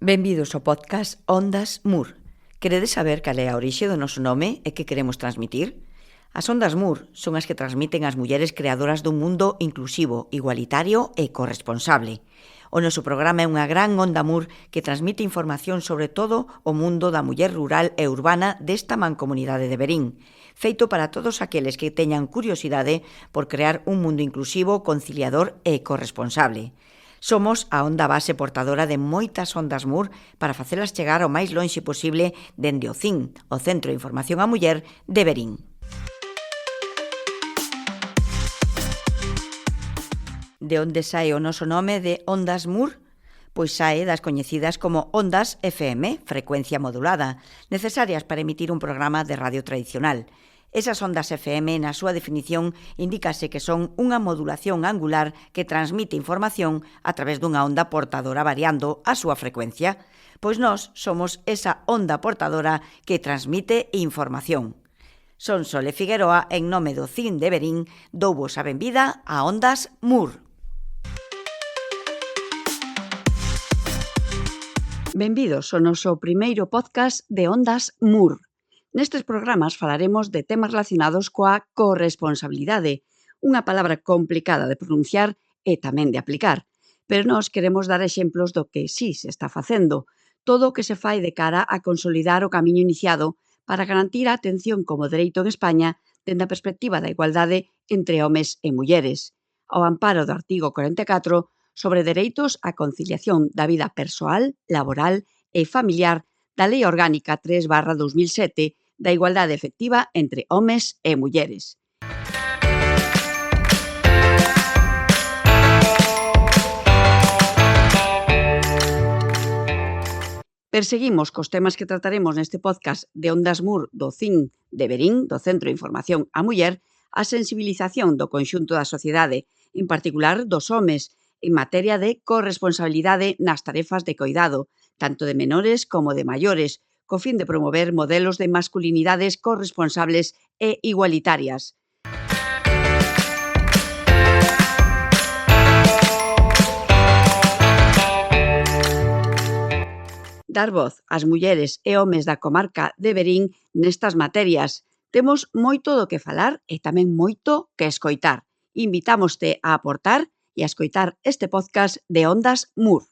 Benvidos ao podcast Ondas Moore. Queredes saber cal é a orixe do noso nome e que queremos transmitir? As Ondas Moore son as que transmiten as mulleres creadoras dun mundo inclusivo, igualitario e corresponsable. O noso programa é unha gran onda Moore que transmite información sobre todo o mundo da muller rural e urbana desta mancomunidade de Verín, feito para todos aqueles que teñan curiosidade por crear un mundo inclusivo, conciliador e corresponsable. Somos a onda base portadora de moitas ondas Moore para facelas chegar o máis lonxe posible dende o CIN, o Centro de Información á Muller de Verín. De onde sae o noso nome de Ondas Moore? Pois sae das coñecidas como ondas FM, frecuencia modulada, necesarias para emitir un programa de radio tradicional. Esas ondas FM, na súa definición, indícase que son unha modulación angular que transmite información a través dunha onda portadora variando a súa frecuencia. Pois nós somos esa onda portadora que transmite información. Son Sole Figueroa, en nome do CIN de Verín, douvos a benvida a Ondas Moore. Benvidos ao noso primeiro podcast de Ondas Moore. Nestes programas falaremos de temas relacionados coa corresponsabilidade, unha palabra complicada de pronunciar e tamén de aplicar, pero nós queremos dar exemplos do que sí se está facendo, todo o que se fai de cara a consolidar o camiño iniciado para garantir a atención como dereito en España dende a perspectiva da igualdade entre homes e mulleres, ao amparo do artigo 44 sobre dereitos á conciliación da vida persoal, laboral e familiar da Lei Orgánica 3/2007 da igualdade efectiva entre homes e mulleres. Perseguimos cos temas que trataremos neste podcast de Ondas Moore do CIN de Verín, do Centro de Información á Muller, a sensibilización do conxunto da sociedade, en particular dos homes, en materia de corresponsabilidade nas tarefas de coidado, tanto de menores como de maiores, co fin de promover modelos de masculinidades corresponsables e igualitarias. Dar voz ás mulleres e homes da comarca de Verín nestas materias. Temos moito do que falar e tamén moito que escoitar. Invitámoste a aportar e a escoitar este podcast de Ondas Moore.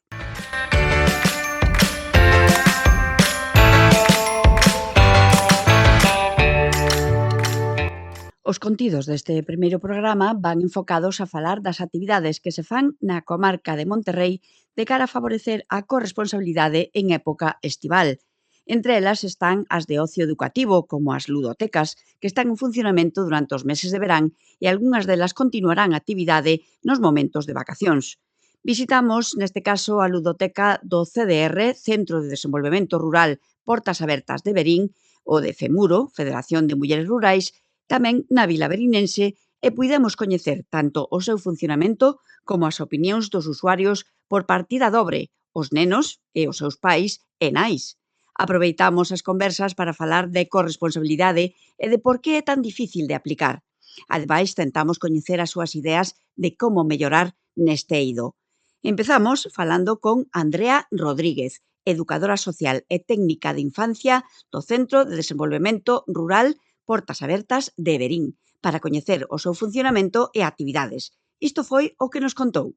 Os contidos deste primeiro programa van enfocados a falar das actividades que se fan na comarca de Monterrei de cara a favorecer a corresponsabilidade en época estival. Entre elas están as de ocio educativo, como as ludotecas, que están en funcionamento durante os meses de verán e algunhas delas continuarán actividade nos momentos de vacacións. Visitamos, neste caso, a ludoteca do CDR, Centro de Desenvolvemento Rural Portas Abertas de Verín, o de FEMURO, Federación de Mulleres Rurais, tamén na vila verinense, e puidemos coñecer tanto o seu funcionamento como as opinións dos usuarios por partida dobre, os nenos e os seus pais e nais. Aproveitamos as conversas para falar de corresponsabilidade e de por que é tan difícil de aplicar. Ademais, tentamos coñecer as súas ideas de como mellorar neste eido. Empezamos falando con Andrea Rodríguez, educadora social e técnica de infancia do Centro de Desenvolvemento Rural Portas Abertas de Verín, para coñecer o seu funcionamento e actividades. Isto foi o que nos contou.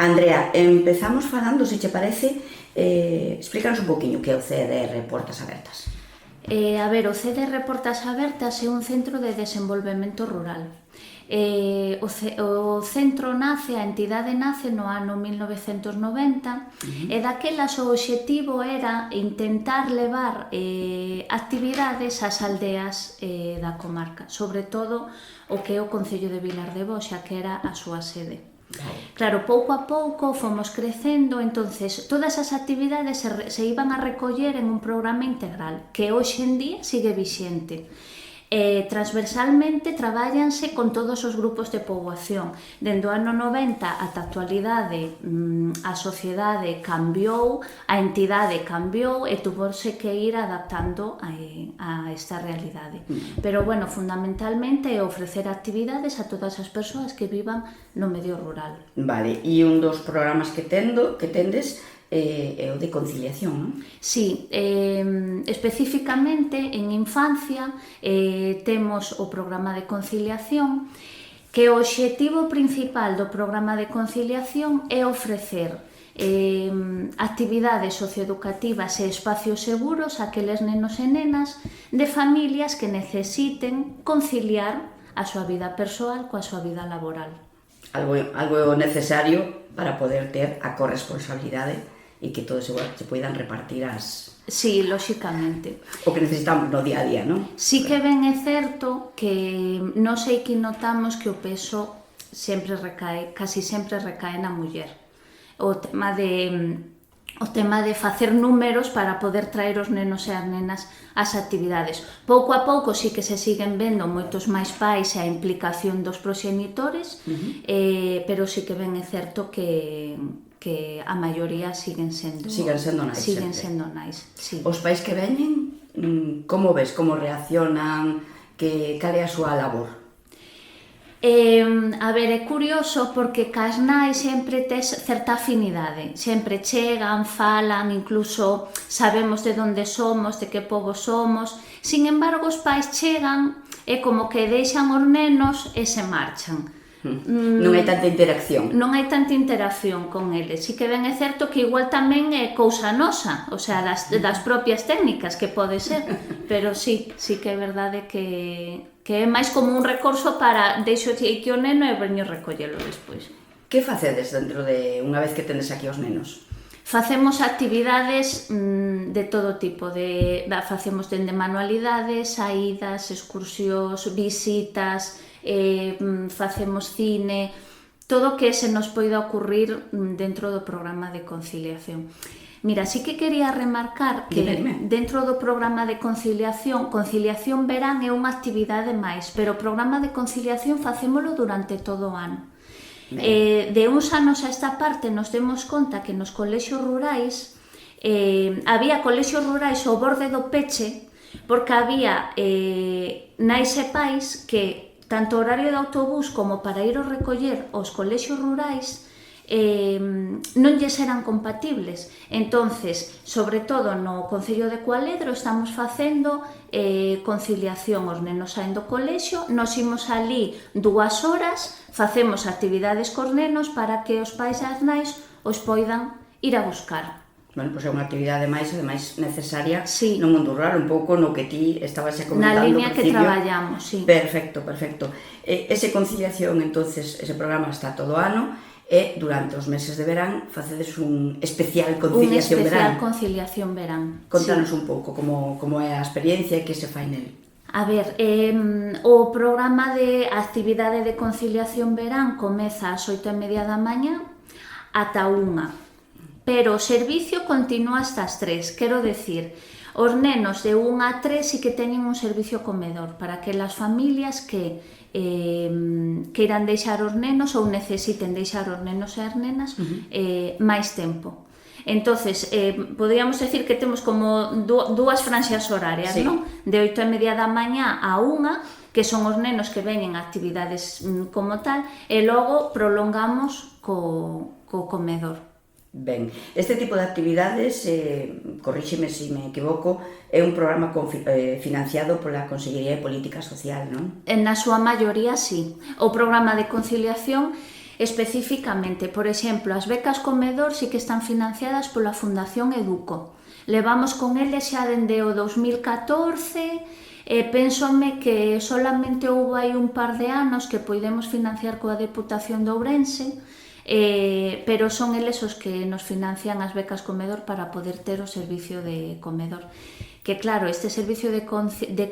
Andrea, empezamos falando, se che parece, explícanos un poquinho que é o CDR Portas Abertas. O CDR Portas Abertas é un centro de desenvolvemento rural. O centro nace, a entidade nace no ano 1990 e daquelas o obxectivo era intentar levar actividades ás aldeas da comarca, sobre todo o que é o concello de Vilar de Boxa, que era a súa sede. Claro, pouco a pouco fomos crecendo, entonces todas as actividades se iban a recoller en un programa integral que hoxe en día sigue vixente. Transversalmente traballanse con todos os grupos de poboación. Dende o ano 90 ata a actualidade a sociedade cambiou, a entidade cambiou e tuvose que ir adaptando a esta realidade. Pero, bueno, fundamentalmente é ofrecer actividades a todas as persoas que vivan no medio rural. Vale, e un dos programas que tendes é o de conciliación, non? Sí, especificamente en infancia temos o programa de conciliación, que o obxectivo principal do programa de conciliación é ofrecer actividades socioeducativas e espacios seguros a aqueles nenos e nenas de familias que necesiten conciliar a súa vida persoal coa súa vida laboral. Algo necesario para poder ter a corresponsabilidade e que todos se poidan repartir as... Sí, lóxicamente. O que necesitamos no día a día, non? Sí que ben é certo que non sei que notamos que o peso casi sempre recae na muller. O tema de facer números para poder traer os nenos e as nenas ás actividades. Pouco a pouco sí que se siguen vendo moitos máis pais e a implicación dos proxenitores, pero sí que ben é certo que a maioría siguen sendo nais. Sí. Os pais que veñen, como ves, como reaccionan, cal é a súa labor? A ver, é curioso porque cas nais sempre tes certa afinidade, sempre chegan, falan, incluso sabemos de onde somos, de que pobo somos. Sin embargo, os pais chegan e como que deixan os nenos e se marchan. Non hai tanta interacción. Non hai tanta interacción con eles. Si que ben é certo que igual tamén é cousa nosa, o sea, das propias técnicas que pode ser, pero sí que é verdade que é máis como un recurso para deixo que o neno e veño recollelo despois. Que facedes dentro de unha vez que tendes aquí os nenos? Facemos actividades de todo tipo, facemos dende manualidades, saídas, excursións, visitas, facemos cine, todo o que se nos poida ocurrir dentro do programa de conciliación. Mira, sí que quería remarcar que dentro do programa de conciliación verán é unha actividade máis, pero o programa de conciliación facémolo durante todo o ano. De uns anos a esta parte nos demos conta que nos colexios rurais había colexios rurais ao borde do peche porque había nais e pais que tanto o horario de autobús como para ir a recoller os colexios rurais non lles eran compatibles. Entonces, sobre todo no Concello de Cualedro estamos facendo conciliación. Os nenos saen do colexio, nos imos ali 2 horas, facemos actividades cos nenos para que os pais e as nais os poidan ir a buscar. Bueno, pois é unha actividade máis necesaria no mundo rural, un pouco no que ti estabas comentando. Na línea que traballamos, sí. Perfecto. Ese conciliación, entonces, ese programa está todo o ano e durante os meses de verán facedes un especial conciliación verán. Contanos un pouco como é a experiencia e que se fai nel. A ver, o programa de actividade de conciliación verán comeza ás 8:30 da mañá ata 1. Pero o servicio continúa hasta as 3, quero decir, os nenos de 1 a 3 sí que teñen un servicio comedor para aquelas familias que queiran deixar os nenos ou necesiten deixar os nenos e as nenas máis tempo. Entonces, podríamos decir que temos como 2 franxas horarias, non? De 8:30 da mañá a 1, que son os nenos que veñen a actividades como tal, e logo prolongamos co comedor. Ben, este tipo de actividades, corríxeme se me equivoco, é un programa financiado pola Consellería de Política Social, non? Na súa maioría, sí. O programa de conciliación, especificamente, por exemplo, as becas comedor sí que están financiadas pola Fundación Educo. Levamos con eles xa dende o 2014, pénsome que solamente houve aí un par de anos que poidemos financiar coa Deputación de Ourense, pero son eles os que nos financian as becas comedor para poder ter o servicio de comedor. Que claro, este servicio de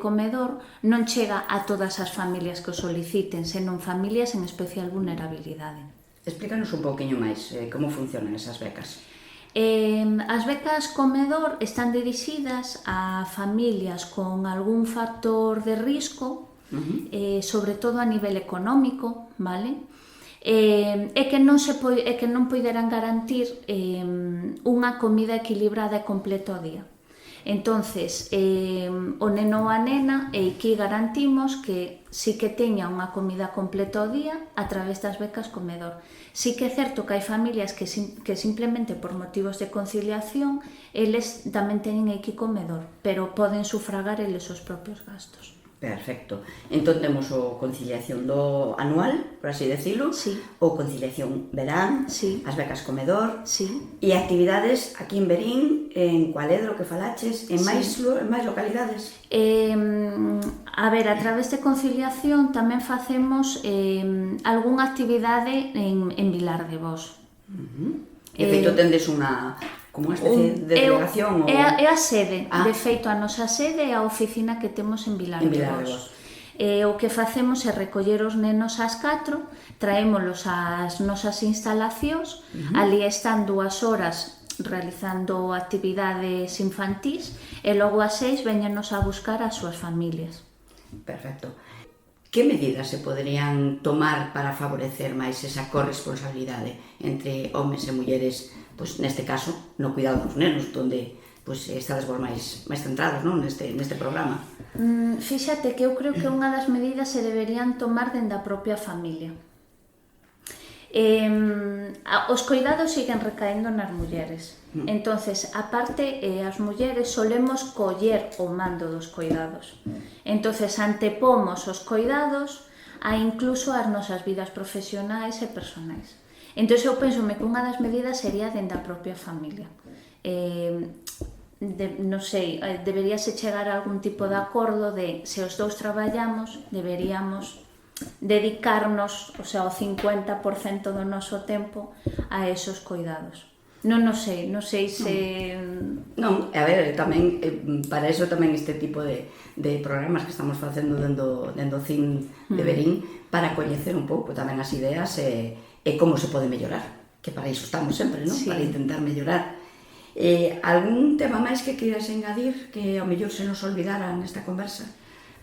comedor non chega a todas as familias que o soliciten, senón familias en especial vulnerabilidade. Explícanos un pouquiño máis como funcionan esas becas. As becas comedor están dirixidas a familias con algún factor de risco, sobre todo a nivel económico, vale? E que non poideran garantir unha comida equilibrada e completa ao día. Entonces, o neno ou a nena, e aquí garantimos que sí que teña unha comida completa ao día a través das becas comedor. Sí que é certo que hai familias que simplemente por motivos de conciliación eles tamén teñen aquí comedor, pero poden sufragar eles os propios gastos. Perfecto. Entón temos o conciliación do anual, por así decirlo, o conciliación verán, as becas comedor, e actividades aquí en Verín, en Cualedro, que falaches, en máis localidades? A ver, a través de conciliación tamén facemos algunha actividade en Vilar de Bos. De feito, tendes unha especie de delegación? É a sede, de feito a nosa sede é a oficina que temos en Vilar de Bos. O que facemos é recoller os nenos ás 4, traémolos ás nosas instalacións, ali están 2 horas realizando actividades infantís e logo ás 6 veñenos a buscar as súas familias. Perfecto. Que medidas se poderían tomar para favorecer máis esa corresponsabilidade entre homes e mulleres, pois neste caso, no cuidado dos nenos, onde estades vos máis centrados, non, neste programa? Fíxate que eu creo que unha das medidas se deberían tomar dende a propia familia. Os cuidados siguen recaendo nas mulleres. Entonces, aparte, as mulleres solemos coller o mando dos cuidados. Entonces, antepomos os cuidados a incluso as nosas vidas profesionais e personais. Entonces, eu penso que unha das medidas sería dende a propia familia. Non sei, deberíase chegar a algún tipo de acordo de se os dous traballamos, deberíamos dedicarnos, o sea, o 50% do noso tempo a esos cuidados. Non sei se... Non, a ver, tamén, para eso tamén este tipo de programas que estamos facendo dentro do CIN de Verín, para coñecer un pouco tamén as ideas e como se pode mellorar, que para iso estamos sempre, non? Para intentar mellorar. Algún tema máis que queiras engadir que ao mellor se nos olvidara nesta conversa?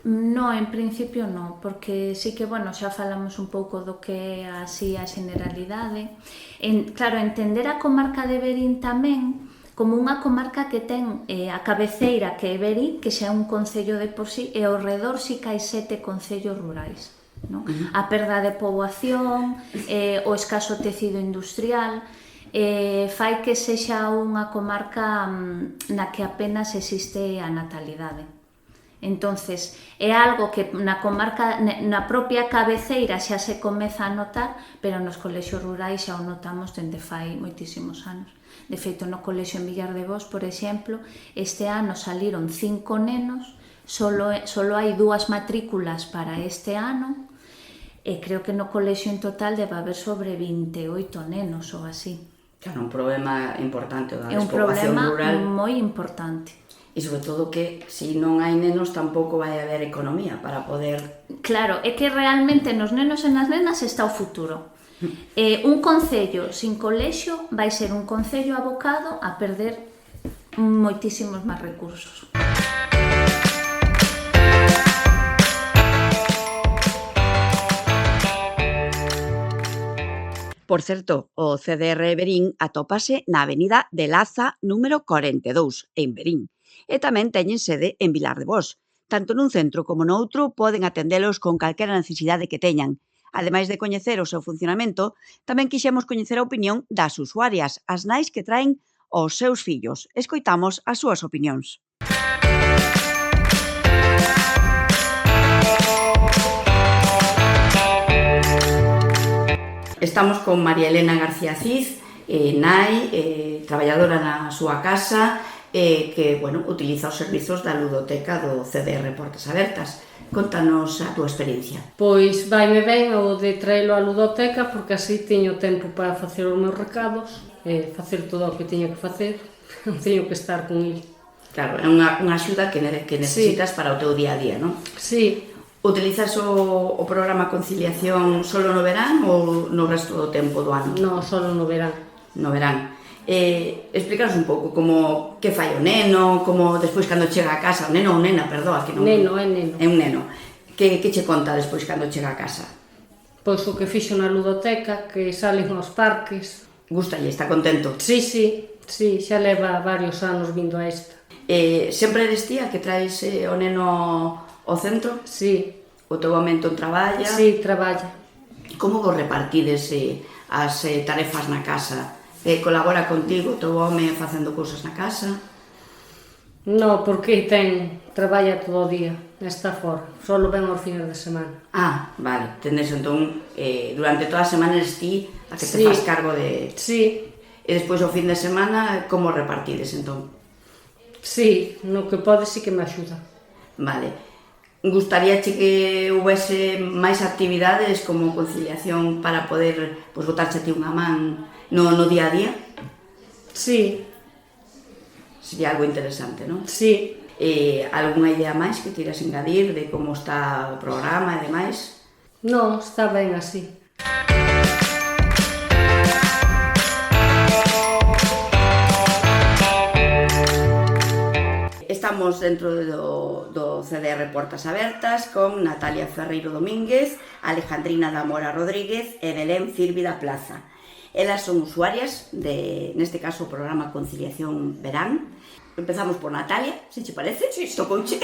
No, en principio non, porque sí que, xa falamos un pouco do que é así a generalidade. Claro, entender a comarca de Verín tamén como unha comarca que ten a cabeceira que é Verín, que xa é un concello de por sí, e ao redor sí que hai 7 concellos rurais. A perda de poboación, o escaso tecido industrial, fai que sexa unha comarca na que apenas existe a natalidade. Entonces, é algo que na comarca, na propia cabeceira xa se comeza a notar, pero nos colexios rurais xa o notamos dende fai moitísimos anos. De feito, no colexio en Villar de Bos, por exemplo, este ano saliron 5 nenos, solo hai 2 matrículas para este ano, e creo que no colexio en total debe haber sobre 28 nenos ou así. Claro, un problema importante da É despoblación rural. un problema moi importante. E sobre todo que, se non hai nenos, tampouco vai haber economía para poder... Claro, é que realmente nos nenos e nas nenas está o futuro. Un concello sin colexio vai ser un concello abocado a perder moitísimos máis recursos. Por certo, o CDR Verín atópase na avenida de Laza número 42, en Verín. E tamén teñen sede en Vilar de Bos. Tanto nun centro como noutro poden atendelos con calquera necesidade que teñan. Ademais de coñecer o seu funcionamento, tamén quixemos coñecer a opinión das usuarias, as nais que traen os seus fillos. Escoitamos as súas opinións. Estamos con María Elena García Cid, nai, traballadora na súa casa, que, utiliza os servizos da ludoteca do CDR Portas Abertas. Contanos a túa experiencia. Pois vaime ben o de traelo á ludoteca, porque así teño tempo para facer os meus recados, facer todo o que teño que facer, non teño que estar con ele. Claro, é unha axuda que necesitas para o teu día a día, non? Sí. Utilizas o programa Conciliación solo no verán ou no resto do tempo do ano? No, solo no verán. No verán. Explícanos un pouco como que fai o neno, como despois cando chega a casa, o neno ou nena, perdoa, que non... Neno, é neno. É un neno. Que che conta despois cando chega a casa? Pois o que fixo na ludoteca, que salen aos parques. Gústalle, está contento? Sí, xa leva varios anos vindo a esta. Sempre eres tía que traes o neno ao centro? Sí. O teu home entón traballa? Sí, traballa. Como vos repartides as tarefas na casa? Colabora contigo o teu home facendo cousas na casa? No, porque traballa todo o día, está fora, solo ven aos fines de semana. Ah, vale, tendes entón, durante toda a semana eres ti a que te faz cargo de... Sí. E despois o fin de semana, como repartides entón? Sí, no que pode sí que me axuda. Vale. Gustaríache que houvese máis actividades como conciliación para poder botarche a ti unha man no día a día? Sí. Sería algo interesante, non? Sí. Alguna idea máis que queiras engadir de como está o programa e demais? Non, está ben así. Estamos dentro do CDR Portas Abertas con Natalia Ferreiro Domínguez, Alejandrina da Mora Rodríguez e Belén Círvida Plaza. Elas son usuarias neste caso, o programa Conciliación Verán. Empezamos por Natalia, se che parece? Sí. Tocouche.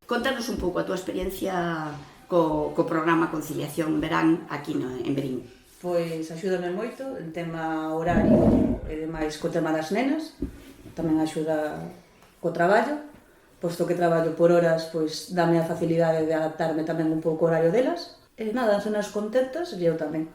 Contanos un pouco a túa experiencia co programa Conciliación Verán aquí en Verín. Pois axúdame moito en tema horario e demais co tema das nenas. Tamén axuda co traballo, posto que traballo por horas, pois dame a facilidade de adaptarme tamén un pouco ao horario delas. E nada, as nenas contentas e eu tamén.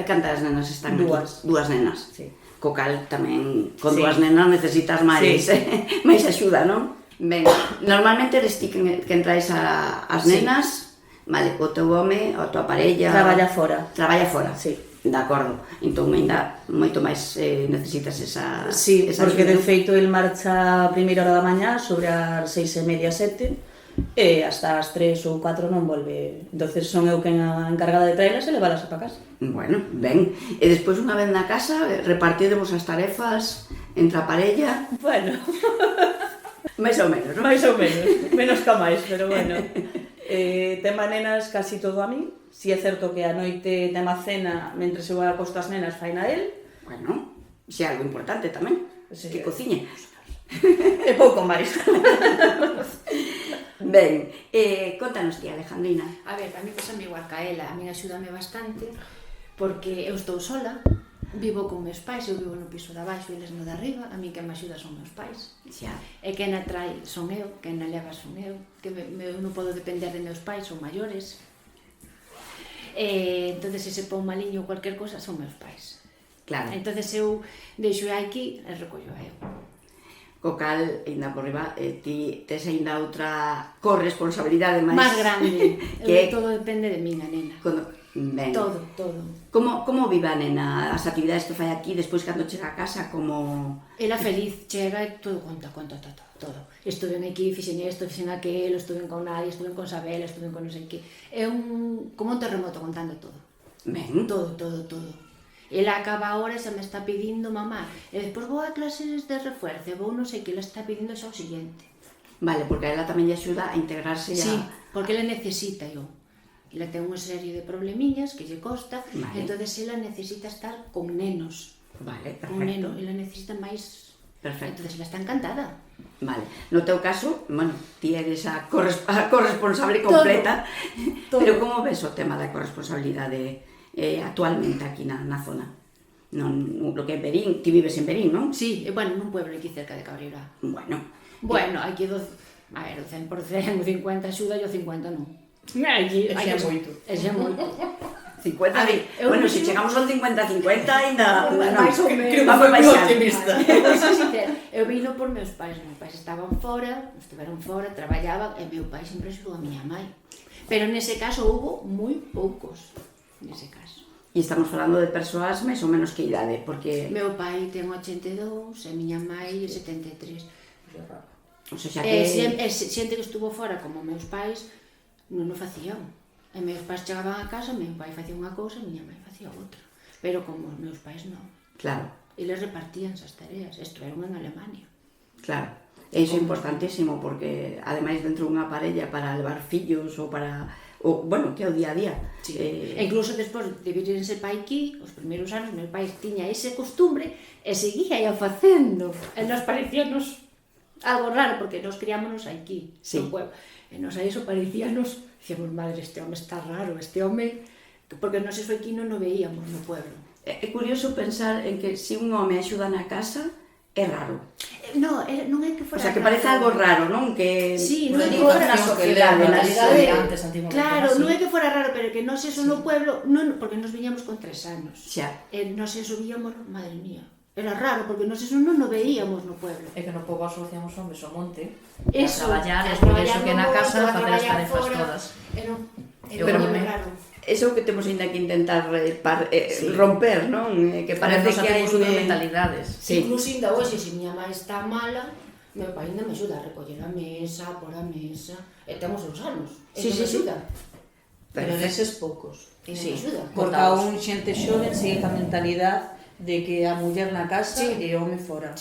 Cantas nenas están Dúas. Aquí? Dúas nenas. Sí. Co cal tamén, con Sí. dúas nenas necesitas máis, Sí. máis axuda, non? Ben, normalmente eres ti quen traes as nenas, vale, o teu home, a tua parella... Traballa fora. Traballa fora? Sí. De acordo. Entón, ainda moito máis necesitas esa Sí, esa porque axuda. de feito el marcha a primeira hora da mañá sobre as 6:30, 7 e hasta as 3 ou 4 non volve. Entonces son eu quen a encargada de traelas e leválas para casa. Bueno, ben. E despois, unha vez na casa, repartidemos as tarefas entre a parella, Bueno, máis ou menos, non? máis ou menos, menos ca máis, pero bueno. Tema nenas casi todo a mí. Si é certo que a noite tema cena, mentre eu acosto as nenas, faina el. Bueno, xe é algo importante tamén, Sí. que cociñe. E pouco máis. Ben, contanos ti, Alejandrina. A ver, a mí pasa igual que a ela, a mí axúdame bastante porque eu estou sola, vivo con meus pais, eu vivo no piso de abaixo e eles no de arriba, a mí quen me axuda son meus pais. Xa. E quen a trae son eu, quen a leva son eu, que eu non podo depender de meus pais, son maiores. Entonces se se pon maliño ou cualquier cosa son meus pais. Claro. Entonces eu deixo aquí e recollo a eu. Co cal, ainda por riba, ti tes ainda outra corresponsabilidade máis... Más grande, que todo depende de min, a nena. Ben. Todo, todo. Como vive a nena as actividades que fai aquí, despois cando chega a casa, como... Ela feliz, chega e todo conta, todo. Estuve aquí, fixen isto, fixen aquelo, estuve con Nadia, estuve con Sabela, estuve con non sei que. É como un terremoto contando todo. Ben. Todo. Ela acaba ahora e xa me está pedindo mamá. E despois vou a clases de refuerzo, vou non sei que, ela está pedindo xa o siguiente. Vale, porque a ela tamén lle axuda a integrarse Sí, a... porque ela necesita yo. Ela ten unha serie de problemiñas que lle costa, Vale. entonces ela necesita estar con nenos. Vale, Con perfecto. neno, ela necesita máis... Perfecto. Entonces ela está encantada. Vale. No teu caso, bueno, ti eres a corresponsable completa, Todo. pero como ves o tema da corresponsabilidade actualmente aquí na zona? Non, lo que é Verín, ti vives en Verín, non? Sí, bueno, nun pueblo aquí cerca de Cabrera. Bueno, Hai que a ver, o 100%, o 50 axuda e o 50 non. Aí, xa moito. É xa moito. 50, A ver, eu bueno, vexo- se chegamos ao 50-50 ainda... Máis ou menos. Vamos baixar. Eu sou sincera, eu vino por meus pais estaban fora, estiveron fora, traballaban, e meu pai sempre axudou a miña mãe. Pero nese caso houve moi poucos, nese caso. E estamos falando de persoas máis ou menos que idade, porque... Meu pai ten 82 e miña mãe 73. O sea, que... Xente que estuvo fora como meus pais non o facían. E meus pais chegaban a casa, meu pai facía unha cousa e miña mãe facía outra. Pero como os meus pais non. Claro, eles repartían esas tareas, estuveron en Alemania. Claro, e iso é importantísimo, porque ademais dentro dunha parella para levar fillos ou para, bueno, que é o día a día. Sí. E incluso despois de virse pa aquí, os primeiros anos, meu pai tiña ese costumbre e seguía ia facendo. E nos parecíanos algo raro, porque nos criámonos aquí, no pueblo. E nos aí iso parecíanos, dicíamos, madre, este home está raro, este home... Porque nos eso aquí non o veíamos no pueblo. É curioso pensar en que se un home axuda na casa, é raro. Non é que fora raro. O sea, que parece algo raro, non? Que sí, non é que fora na sociedade, na sociedade. Claro, non é que fora raro, pero que nos eso no pueblo, porque nos viñamos con 3 anos. Xa. E nos eso víamos, madre mía, era raro, porque nos eso non o veíamos no pueblo. É que no pobo asociamos homes ao monte, eso, a traballar, e as mulleres o que na casa, facer as tarefas todas. Pero raro. Eso é o que temos ainda que intentar romper, non? Que parece que hai unhas mentalidades. Incluso ainda hoxe, se miña mãe está mala, meu pai ainda me axuda a recoller a mesa, a pôr a mesa, e temos uns anos, e me axuda. Pero deses poucos. Me axuda. Porque a un xente xoven sigue a mentalidade de que a muller na casa e o home fora.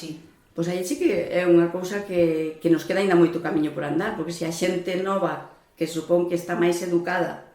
Pois aí sí que é unha cousa que nos queda ainda moito camiño por andar, porque se a xente nova, que supón que está máis educada,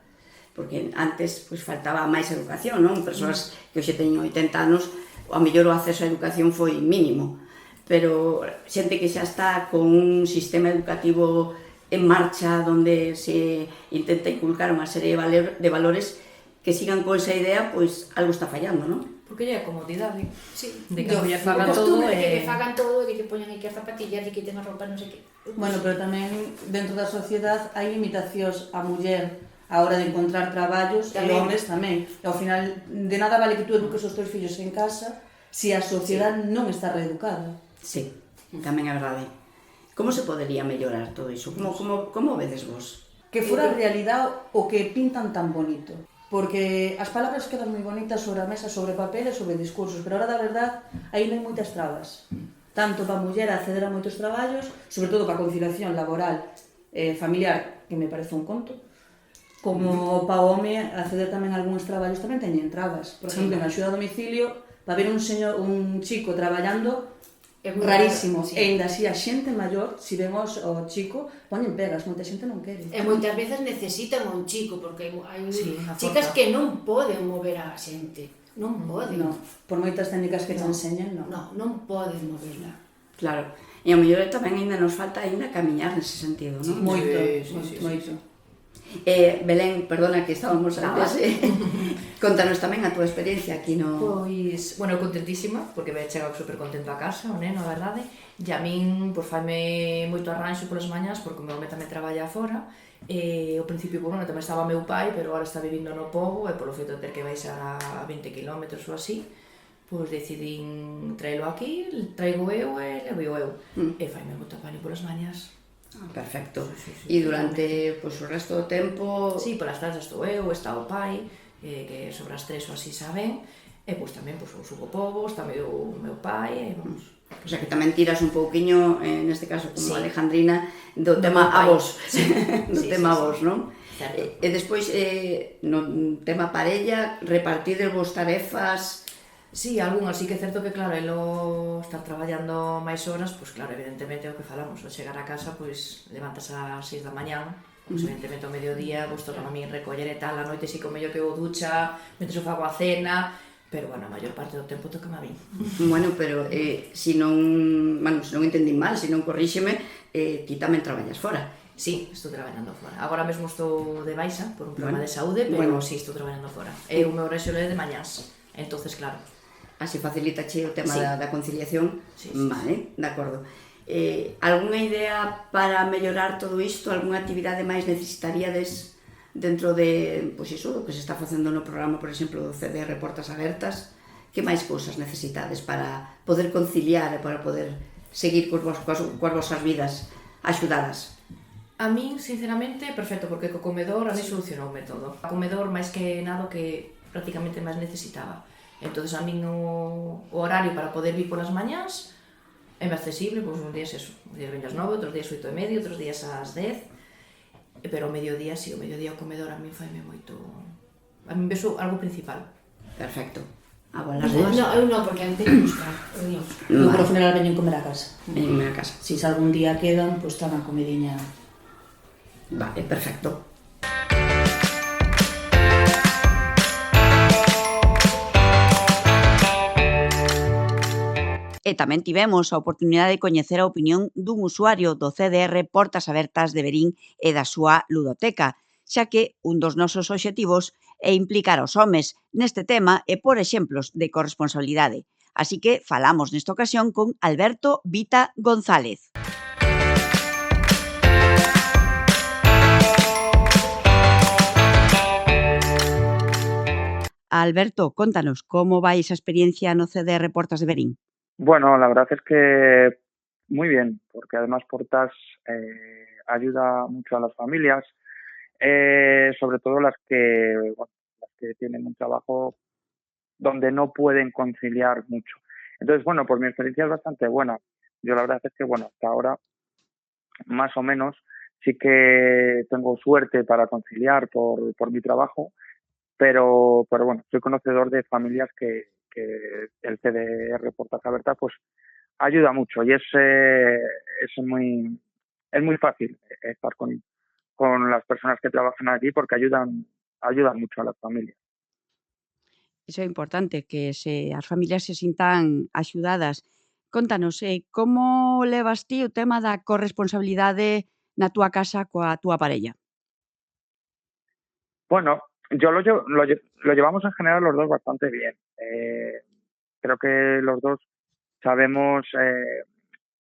porque antes pois faltaba máis educación, non? Persoas que hoxe teñen 80 anos, ao mellor o acceso á educación foi mínimo, pero xente que xa está con un sistema educativo en marcha onde se intenta inculcar unha serie de valores que sigan con esa idea, pois algo está fallando, non? Porque é a comodidade, de que a muller faga todo de que fagan todo, de que poñan aquí as zapatillas, de que tengan roupa, non sei que. Bueno, pero tamén dentro da sociedade hai limitacións a muller a hora de encontrar traballos e homes tamén. E ao final, de nada vale que tú eduques os teus fillos en casa se a sociedade non está reeducada. Sí, tamén é verdade. Como se podería mellorar todo iso? Como vedes vos? Que fora a realidade o que pintan tan bonito. Porque as palabras quedan moi bonitas sobre a mesa, sobre papel e sobre discursos, pero a hora da verdade aí non hai moitas trabas. Tanto para a muller acceder a moitos traballos, sobre todo para a conciliación laboral e familiar, que me parece un conto, como para o home acceder tamén a algúns traballos tamén teñen trabas. Por exemplo, na axuda a domicilio, para ver un chico traballando é rarísimo. E ainda así a xente maior, se vemos o chico, poñen pegas, moita xente non quere. E moitas veces necesitan un chico, porque hai chicas que non poden mover a xente. Non poden. No, por moitas técnicas que te enseñan, non. Non poden moverla. Claro. E ao mellor tamén ainda nos falta camiñar nese sentido, non? Moito. Belén, perdona que estábamos antes, contanos tamén a túa experiencia aquí no... Pois, bueno, contentísima, porque me chegado super contento a casa, o neno, a verdade, e a min, pois, faime moito arranxo polas mañas, porque o meu home tamén traballa fora, e ao principio, bueno, tamén estaba meu pai, pero agora está vivindo no pobo, e polo feito de ter que baixar a 20 km ou así, pois decidín traelo aquí, traigo eu e levo eu, e faime moito apaño polas mañas. Perfecto. E durante o resto do tempo... Sí, polas tardes estou eu, está o pai, que sobre as 3 ou así saben, e pois tamén o subo pobo, está o meu pai, e vamos... O sea, que tamén tiras un pouquiño, neste caso como Alejandrina, do tema avós, do tema avós, non? E despois, no tema parella, repartides vos tarefas... Sí, algunhas, sí que é certo que, claro, elo estar traballando máis horas, pois claro, evidentemente é o que falamos, ao chegar a casa, pois levantas ás 6 da mañán, pois evidentemente ao mediodía, pois toca a min recoller e tal, a noite sí que o mellor pego ducha, mentre o fago a cena, pero, bueno, a maior parte do tempo toca a min. Bueno, pero se non entendín mal, se non corríxeme, ti tamén traballas fora. Sí, estou traballando fora. Agora mesmo estou de baixa por un problema de saúde, pero sí, estou traballando fora. E o meu horario é de mañás, entonces, claro. Así facilita che o tema da conciliación. Vale, de acordo. Algúna idea para mellorar todo isto? Algúna actividade máis necesitaríades dentro de, pois iso, do que se está facendo no programa, por exemplo, do CDR Portas Abertas? Que máis cousas necesitades para poder conciliar e para poder seguir coas vosas vidas axudadas? A min, sinceramente, perfecto, porque co comedor a mí solucionoume todo. O comedor, máis que nada, que prácticamente máis necesitaba. Entonces a min o horario para poder vir polas mañás é máis accesible, pois uns días eso, uns días ven ás 9, outros días 8:30, outros días ás 10, pero o mediodía, o comedor a min faime moito, a min beso algo principal. Perfecto. Agua las dúas? No, eu non, porque eu teño que buscar. No, por lo general veñen comer a casa. Veñen a casa. Si algún día quedan, pues están a comidiña. Vale, perfecto. E tamén tivemos a oportunidade de coñecer a opinión dun usuario do CDR Portas Abertas de Verín e da súa ludoteca, xa que un dos nosos obxectivos é implicar aos homes neste tema e por exemplos de corresponsabilidade. Así que falamos nesta ocasión con Alberto Vita González. Alberto, contanos, como vai esa experiencia no CDR Portas de Verín? Bueno, la verdad es que muy bien, porque además Portas ayuda mucho a las familias, sobre todo las que tienen un trabajo donde no pueden conciliar mucho. Entonces, bueno, pues mi experiencia es bastante buena. Yo la verdad es que, bueno, hasta ahora, más o menos, sí que tengo suerte para conciliar por mi trabajo, pero bueno, soy conocedor de familias que el CDR Portas Abertas pues ayuda mucho y es muy fácil estar con las personas que trabajan allí porque ayudan mucho a las familias. Iso é importante, que as familias se sintan axudadas. Contanos, como levas ti o tema da corresponsabilidade na túa casa coa túa parella? Bueno, lo llevamos en general los dos bastante bien. Creo que los dos sabemos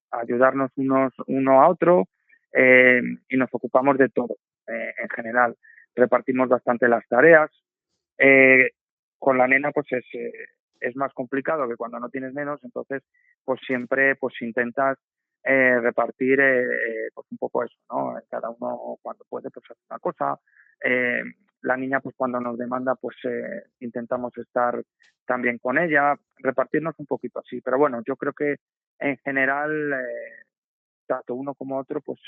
ayudarnos uno a otro y nos ocupamos de todo en general. Repartimos bastante las tareas. Con la nena pues es más complicado que cuando no tienes menos, entonces pues siempre pues intentas repartir pues un poco eso, ¿no? Cada uno cuando puede pues hace una cosa. La niña pues cuando nos demanda pues intentamos estar también con ella, repartirnos un poquito así, pero bueno, yo creo que en general tanto uno como otro pues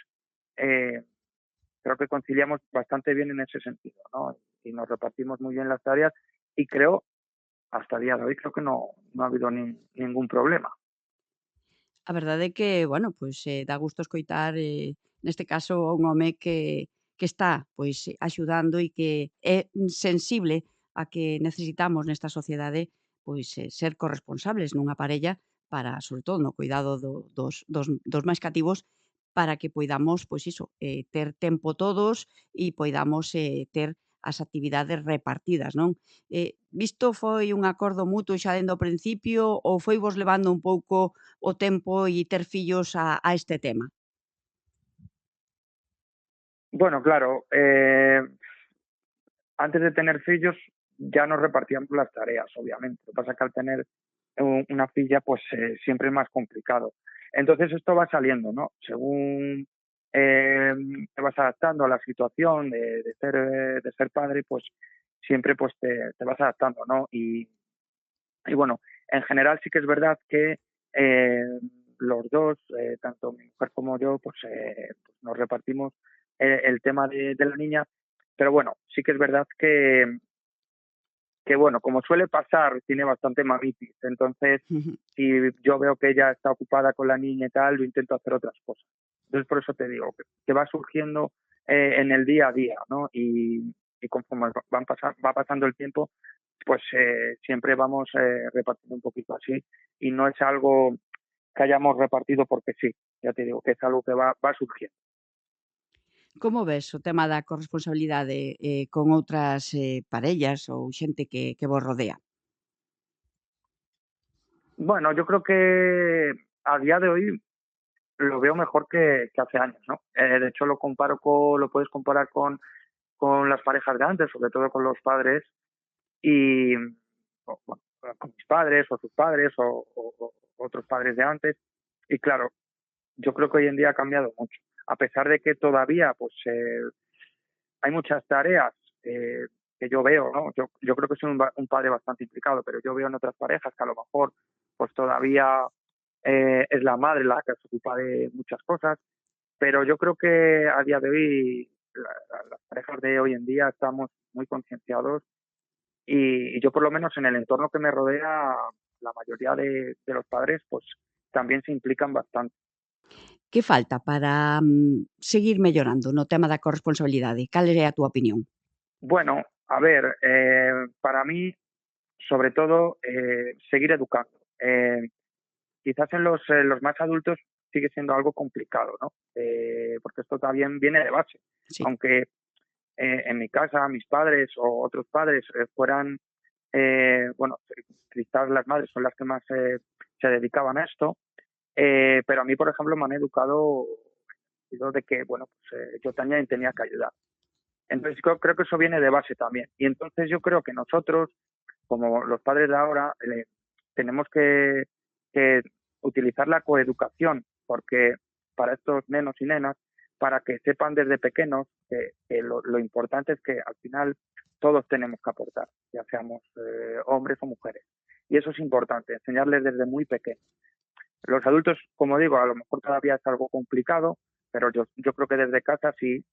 creo que conciliamos bastante bien en ese sentido, ¿no? Y nos repartimos muy bien las tareas y creo, hasta el día de hoy, creo que no ha habido ningún problema. A verdade é que, bueno, pois dá gusto escoitar, neste caso, un home que está, pois, axudando e que é sensible a que necesitamos nesta sociedade, pois, ser corresponsables nunha parella para, sobre todo, no cuidado dos máis cativos, para que poidamos, pois iso, ter tempo todos e poidamos ter as actividades repartidas, non? Isto foi un acordo mutuo xa dende o principio ou foi vos levando un pouco o tempo e ter fillos a este tema? Bueno, claro, antes de tener fillos ya nos repartíamos las tareas, obviamente. Lo que pasa es que al tener una filla, pues siempre es más complicado. Entonces esto va saliendo, ¿no? Según te vas adaptando a la situación de ser padre, pues siempre pues te vas adaptando, ¿no? Y bueno, en general sí que es verdad que los dos, tanto mi mujer como yo, pues nos repartimos el tema de la niña, pero bueno, sí que es verdad que bueno, como suele pasar, tiene bastante mamitis, entonces si yo veo que ella está ocupada con la niña y tal, lo intento hacer otras cosas. Entonces por eso te digo, que va surgiendo en el día a día, ¿no? Y conforme va pasando el tiempo, pues siempre vamos repartiendo un poquito así y no es algo que hayamos repartido porque sí, ya te digo que es algo que va surgiendo. Como ves o tema da corresponsabilidade con outras parellas ou xente que vos rodea? Bueno, yo creo que a día de hoy lo veo mejor que hace años, ¿no? De hecho, lo puedes comparar con las parejas de antes, sobre todo con los padres y bueno, con mis padres o sus padres o otros padres de antes. Y claro, yo creo que hoy en día ha cambiado mucho. A pesar de que todavía pues hay muchas tareas que yo veo, ¿no? Yo creo que soy un padre bastante implicado, pero yo veo en otras parejas que a lo mejor pues todavía es la madre la que se ocupa de muchas cosas, pero yo creo que a día de hoy las parejas de hoy en día estamos muy concienciados y yo por lo menos en el entorno que me rodea, la mayoría de los padres pues también se implican bastante. Que falta para seguir mellorando no tema da corresponsabilidade? Cal é a túa opinión? Bueno, a ver, para mí, sobre todo, seguir educando. Quizás en los más adultos sigue siendo algo complicado, ¿no? Porque esto también viene de base. Sí. Aunque en mi casa mis padres o otros padres fueran, bueno, quizás las madres son las que más se dedicaban a esto, pero a mí, por ejemplo, me han educado en el sentido de que, bueno, pues yo también tenía que ayudar. Entonces creo que eso viene de base también. Y entonces yo creo que nosotros, como los padres de ahora, tenemos que utilizar la coeducación, porque para estos nenos y nenas, para que sepan desde pequeños que lo importante es que al final todos tenemos que aportar, ya seamos hombres o mujeres. Y eso es importante, enseñarles desde muy pequeños. Los adultos, como digo, a lo mejor todavía es algo complicado, pero yo creo que desde casa sí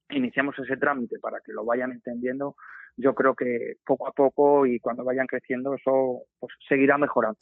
iniciamos ese trámite para que lo vayan entendiendo. Yo creo que poco a poco y cuando vayan creciendo eso pues seguirá mejorando.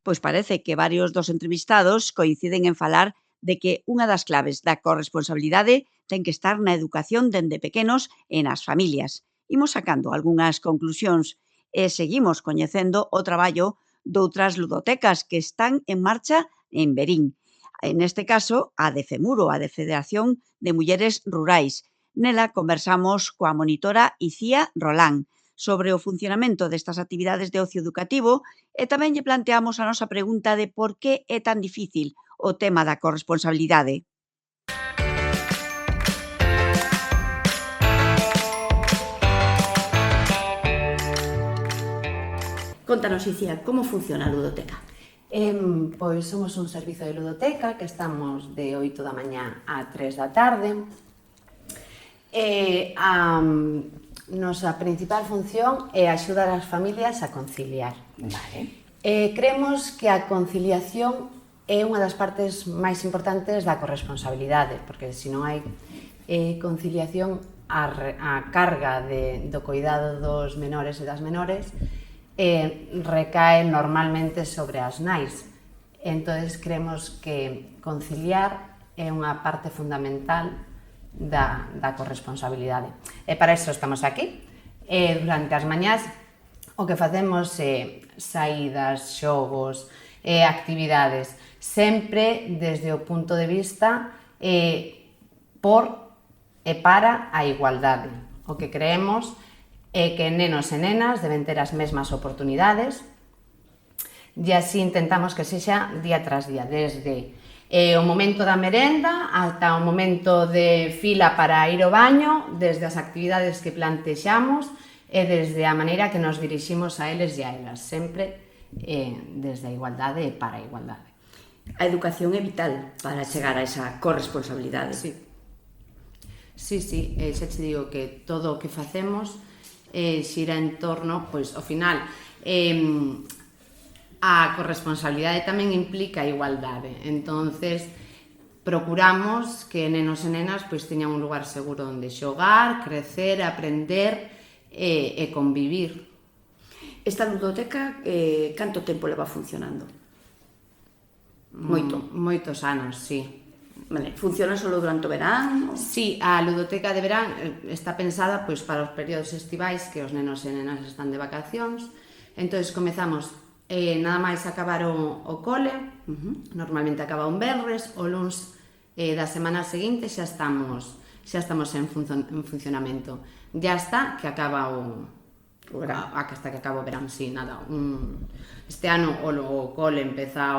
Pois parece que varios dos entrevistados coinciden en falar de que unha das claves da corresponsabilidade ten que estar na educación dende pequenos e nas familias. Imos sacando algunhas conclusións e seguimos coñecendo o traballo doutras ludotecas que están en marcha en Verín. En este caso, a de FEMURO, a de Federación de Mulleres Rurais. Nela conversamos coa monitora Icía Rolán sobre o funcionamento destas actividades de ocio educativo e tamén lle planteamos a nosa pregunta de por que é tan difícil o tema da corresponsabilidade. Contanos, Icía, como funciona a ludoteca? Pois somos un servizo de ludoteca que estamos de 8 da mañá a 3 da tarde. A nosa principal función é axudar as familias a conciliar. Vale. Creemos que a conciliación é unha das partes máis importantes da corresponsabilidade, porque se non hai conciliación, a carga do cuidado dos menores e das menores recae normalmente sobre as nais. Entón, creemos que conciliar é unha parte fundamental da corresponsabilidade. E para iso estamos aquí. Durante as mañás o que facemos é saídas, xogos, actividades, sempre desde o punto de vista por e para a igualdade. O que creemos é que nenos e nenas deben ter as mesmas oportunidades e así intentamos que sexa día tras día, desde o momento da merenda ata o momento de fila para ir ao baño, desde as actividades que plantexamos e desde a maneira que nos diriximos a eles e a elas, sempre desde a igualdade e para a igualdade. A educación é vital para chegar a esa corresponsabilidade. Sí, xa te digo que todo o que facemos xira en torno, pois, ao final, a corresponsabilidade tamén implica a igualdade. Entonces, procuramos que nenos e nenas pois teñan un lugar seguro onde xogar, crecer, aprender e convivir. Esta ludoteca, canto tempo leva funcionando? Moito. Moitos anos, sí. Vale. Funciona solo durante o verán? Sí, a ludoteca de verán está pensada pois para os períodos estivais que os nenos e nenas están de vacacións. Entón, comezamos nada máis acabar o cole, normalmente acaba un venres, o luns da semana seguinte xa estamos en funcionamento. Ya está que acaba hasta que acaba o verán, sí, nada. Este ano o cole empeza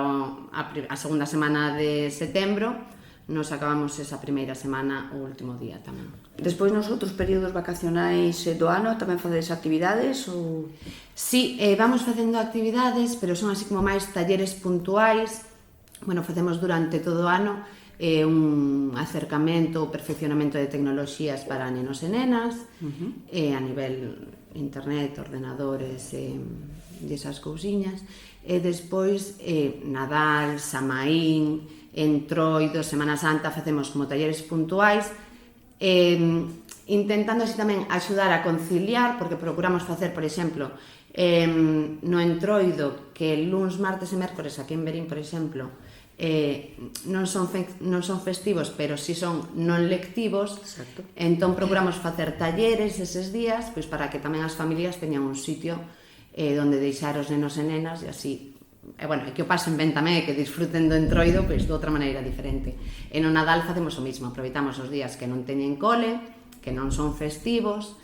a segunda semana de setembro, nos acabamos esa primeira semana o último día tamén. Despois nos outros períodos vacacionais do ano tamén facedes actividades? Ou... Sí, vamos facendo actividades, pero son así como máis talleres puntuais. Bueno, facemos durante todo o ano un acercamento ou perfeccionamento de tecnoloxías para nenos e nenas, a nivel internet, ordenadores, esas cousiñas. E despois Nadal, Samaín, Entroido, Semana Santa, facemos como talleres puntuais, intentando así tamén axudar a conciliar, porque procuramos facer, por exemplo, no Entroido, que luns, martes e mércores aquí en Verín, por exemplo, non son festivos, pero si son non lectivos. Exacto. Entón procuramos facer talleres eses días, pois para que tamén as familias teñan un sitio donde deixar os nenos e nenas, e así, bueno, que o pasen ben tamén e que disfruten do Entroido pois de outra maneira diferente. E no Nadal facemos o mismo, aproveitamos os días que non teñen cole, que non son festivos,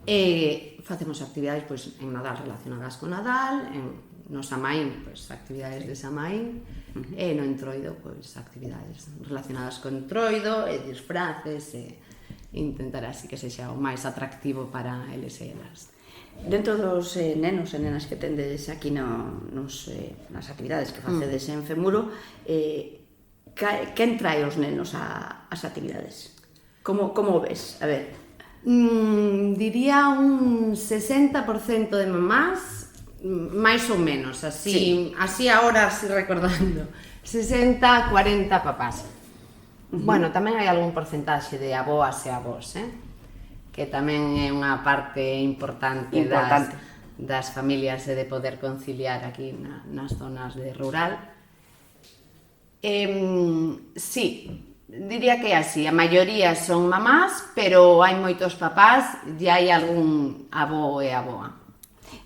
e facemos actividades pois en Nadal relacionadas con Nadal, no Samaín, pois actividades de Samaín, e no Entroido, pois actividades relacionadas con Entroido, e disfraces, e intentar así que sexa o máis atractivo para eles e elas. Dentro dos nenos e nenas que tendes aquí nas actividades que facedes en Femuro, quen trae os nenos ás actividades? Como o ves? A ver. Diría un 60% de mamás, máis ou menos, así agora, así recordando. 60, 40 papás. Bueno, tamén hai algún porcentaxe de aboas e avós, que tamén é unha parte importante. Das familias e de poder conciliar aquí nas zonas de rural. Sí, diría que é así, a maioría son mamás, pero hai moitos papás e hai algún avó e aboa.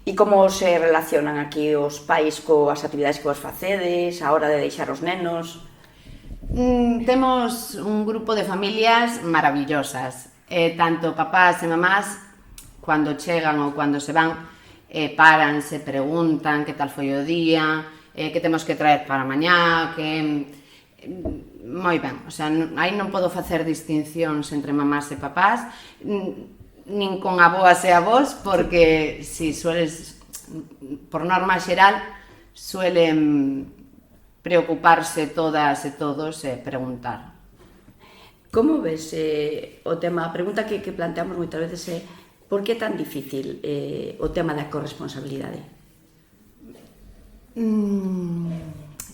E como se relacionan aquí os pais coas actividades que vos facedes, a hora de deixar os nenos? Temos un grupo de familias maravillosas. Tanto papás e mamás, cando chegan ou cando se van, paran, se preguntan que tal foi o día, que temos que traer para mañá, que... Moi ben, o sea, aí non podo facer distincións entre mamás e papás, nin con aboas e avós, porque si sueles, por norma xeral, suelen preocuparse todas e todos e preguntar. Como ves o tema? A pregunta que planteamos moitas veces é por que é tan difícil o tema da corresponsabilidade?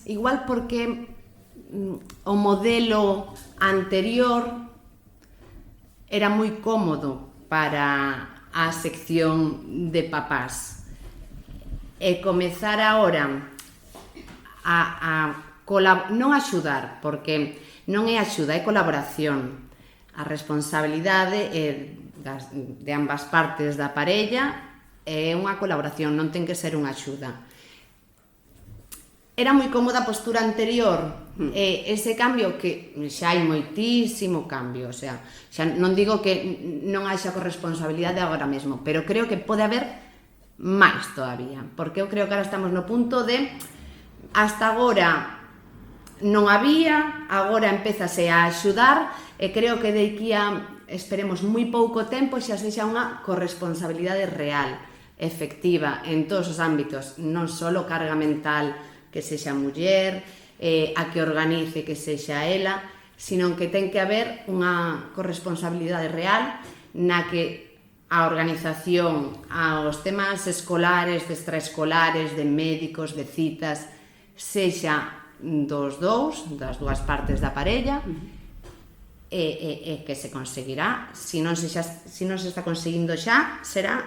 Igual porque o modelo anterior era moi cómodo para a sección de papás. E comezar agora non axudar, porque non é axuda, é colaboración. A responsabilidade de ambas partes da parella é unha colaboración, non ten que ser unha axuda. Era moi cómoda a postura anterior, ese cambio que xa hai moitísimo cambio, o sea, xa non digo que non haxa corresponsabilidade agora mesmo, pero creo que pode haber máis todavía, porque eu creo que ahora estamos no punto de hasta agora non había, agora empezase a axudar e creo que de aquí a, esperemos, moi pouco tempo xa sexa unha corresponsabilidade real, efectiva, en todos os ámbitos, non só carga mental, que sexa muller, a que organice que sexa ela, sino que ten que haber unha corresponsabilidade real na que a organización, aos temas escolares, de extraescolares, de médicos, de citas, sexa das dúas partes da parella, e que se conseguirá. Se non se está conseguindo xa, será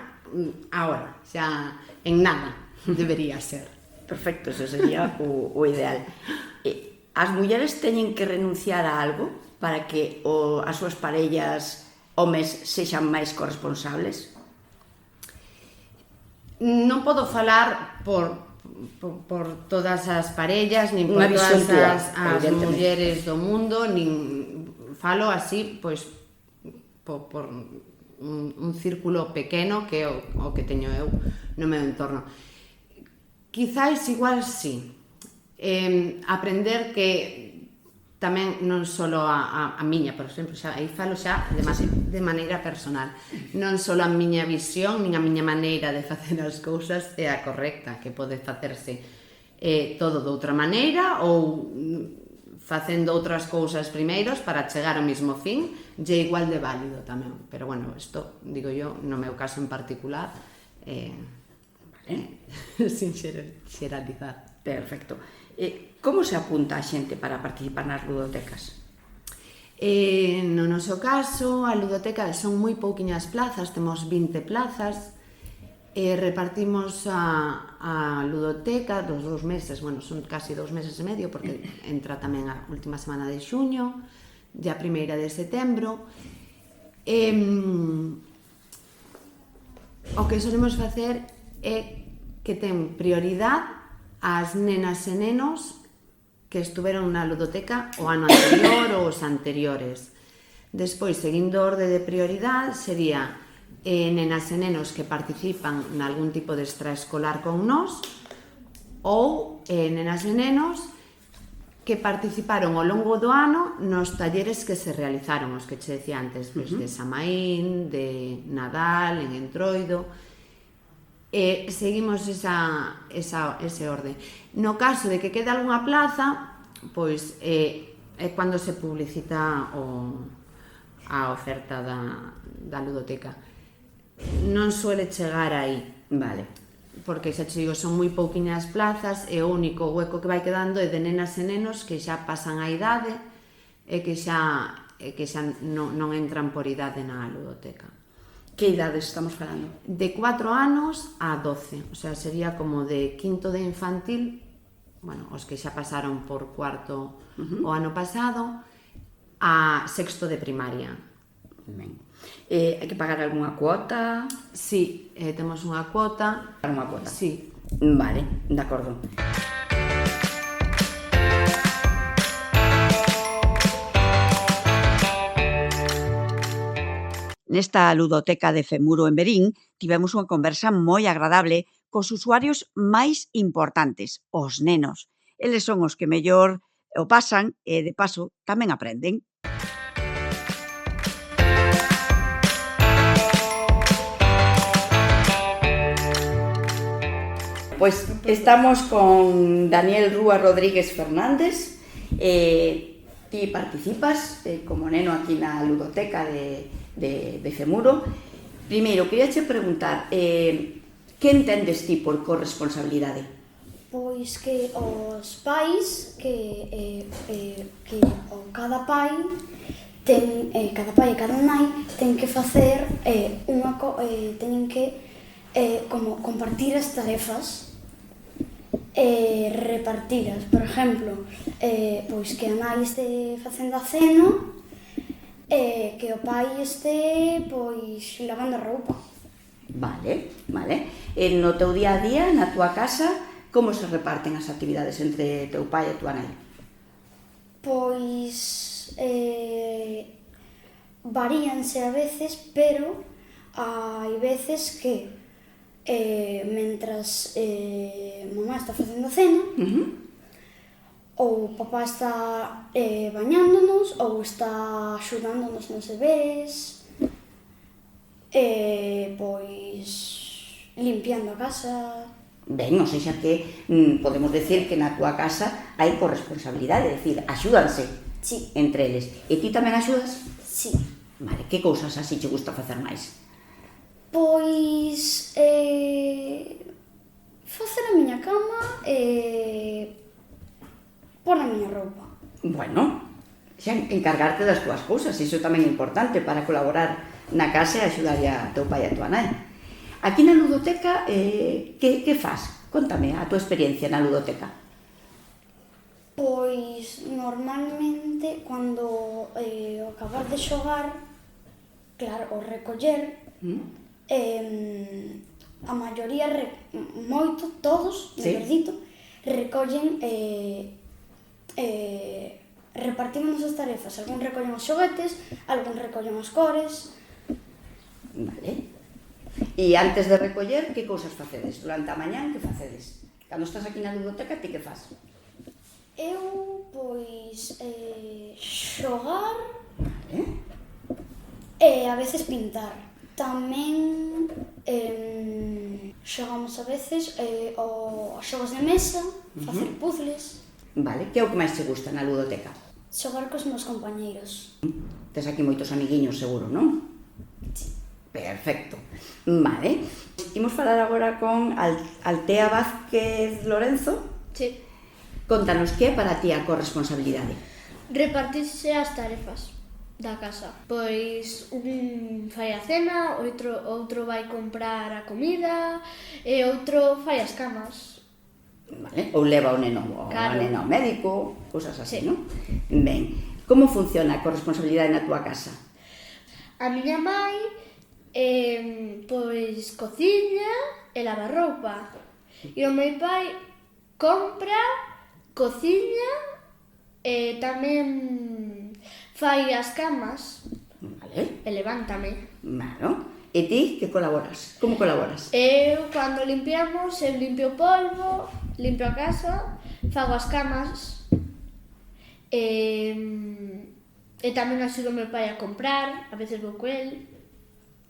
agora, xa en nada debería ser. Perfecto, ese sería o ideal. As mulleres teñen que renunciar a algo para que as súas parellas homes sexan máis corresponsables? Non podo falar por todas as parellas, nin por todas as mulleres do mundo, nin falo así, pois, por un círculo pequeno que é o que teño eu no meu entorno. Quizás igual sí, aprender que tamén non só a miña, por exemplo, aí falo xa de maneira personal, non só a miña visión, nin a miña maneira de facer as cousas é a correcta, que pode facerse todo de outra maneira ou facendo outras cousas primeiros para chegar ao mesmo fin, e é igual de válido tamén. Pero bueno, isto, digo yo, no meu caso en particular, Sin xeralizar. Perfecto. Como se apunta a xente para participar nas ludotecas? No noso caso, a ludoteca son moi pouquiñas plazas, temos 20 plazas, repartimos a ludoteca dos 2 meses, bueno, son casi 2 meses e medio, porque entra tamén a última semana de xuño, e a primeira de setembro. O que solemos facer é que ten prioridade ás nenas e nenos que estuveron na ludoteca o ano anterior ou os anteriores. Despois, seguindo orde de prioridade, sería nenas e nenos que participan nalgún tipo de extraescolar con nós ou nenas e nenos que participaron ao longo do ano nos talleres que se realizaron, os que che decía antes, de Samaín, de Nadal, en Entroido. Seguimos ese orde. No caso de que quede algunha plaza, pois é cando se publicita a oferta da ludoteca. Non suele chegar aí, Vale. porque xa te digo, son moi pouquiñas plazas e o único hueco que vai quedando é de nenas e nenos que xa pasan a idade e que xa non entran por idade na ludoteca. Que idades estamos falando? De 4 anos a 12, o sea, sería como de quinto de infantil, bueno, os que xa pasaron por cuarto o ano pasado, a sexto de primaria. Ben. Hai que pagar algunha cuota? Sí, temos unha cuota. Unha cuota? Sí. Vale, de acordo. Nesta ludoteca de Femuro en Verín tivemos unha conversa moi agradable cos usuarios máis importantes, os nenos. Eles son os que mellor o pasan e, de paso, tamén aprenden. Pois estamos con Daniel Rúa Rodríguez Fernández. Ti participas como neno aquí na ludoteca de Femuro. Primeiro, queríache preguntar, que entendes ti por corresponsabilidade? Pois que os pais, que cada pai e cada nai ten que facer teñen que como compartir as tarefas e repartiras. Por exemplo, pois que a nai este facendo a cena e que o pai este pois lavando a roupa. Vale, vale. No teu día a día, na túa casa, como se reparten as actividades entre teu pai e tua nai? Pois varíanse a veces, pero hai veces que mentras mamá está facendo a cena, ou papá está bañándonos, ou está axudándonos nos deberes, pois limpiando a casa. Ben, ou seja que podemos decir que na túa casa hai corresponsabilidade, é dicir, axúdanse entre eles. E ti tamén axudas? Sí. Vale, que cousas así che gusta facer máis? Pois facer a miña cama e pôr a miña roupa. Bueno, xa encargarte das túas cousas, iso tamén é importante para colaborar na casa e axudar a teu pai e a tua nai. Aquí na ludoteca, que faz? Contame a tua experiencia na ludoteca. Pois normalmente cando acabar de xogar, claro, o recoller, a maioría, moito, todos, mellor dito, recollen repartimos as tarefas. Algún recollen os xoguetes, algún recollen as cores. Vale. E antes de recoller, que cousas facedes? Durante a mañán, que facedes? Cando estás aquí na ludoteca, ti que faz? Eu, pois, xogar e a veces pintar. Tamén xogamos a veces os xogos de mesa, facer puzzles. Vale, que é o que máis te gusta na ludoteca? Xogar cos meus compañeiros. Tes aquí moitos amiguiños, seguro, non? Sí. Perfecto. Vale. Pois imos falar agora con Altea Vázquez Lorenzo. Sí. Contanos que é para ti a corresponsabilidade. Repartirse as tarefas da casa. Pois un fai a cena, outro vai comprar a comida e outro fai as camas. Vale? Ou leva o neno Claro. a nena ao médico, cousas así, Sí. non? Ben, como funciona a corresponsabilidade na túa casa? A miña mai pois cociña e lava roupa. E o meu pai compra, cociña e tamén fai as camas Vale? e levántame. Claro. E ti, que colaboras? Como colaboras? Eu, cando limpiamos, eu limpio o polvo, limpio a casa, fago as camas e tamén axudo o meu pai a comprar, a veces vou co el,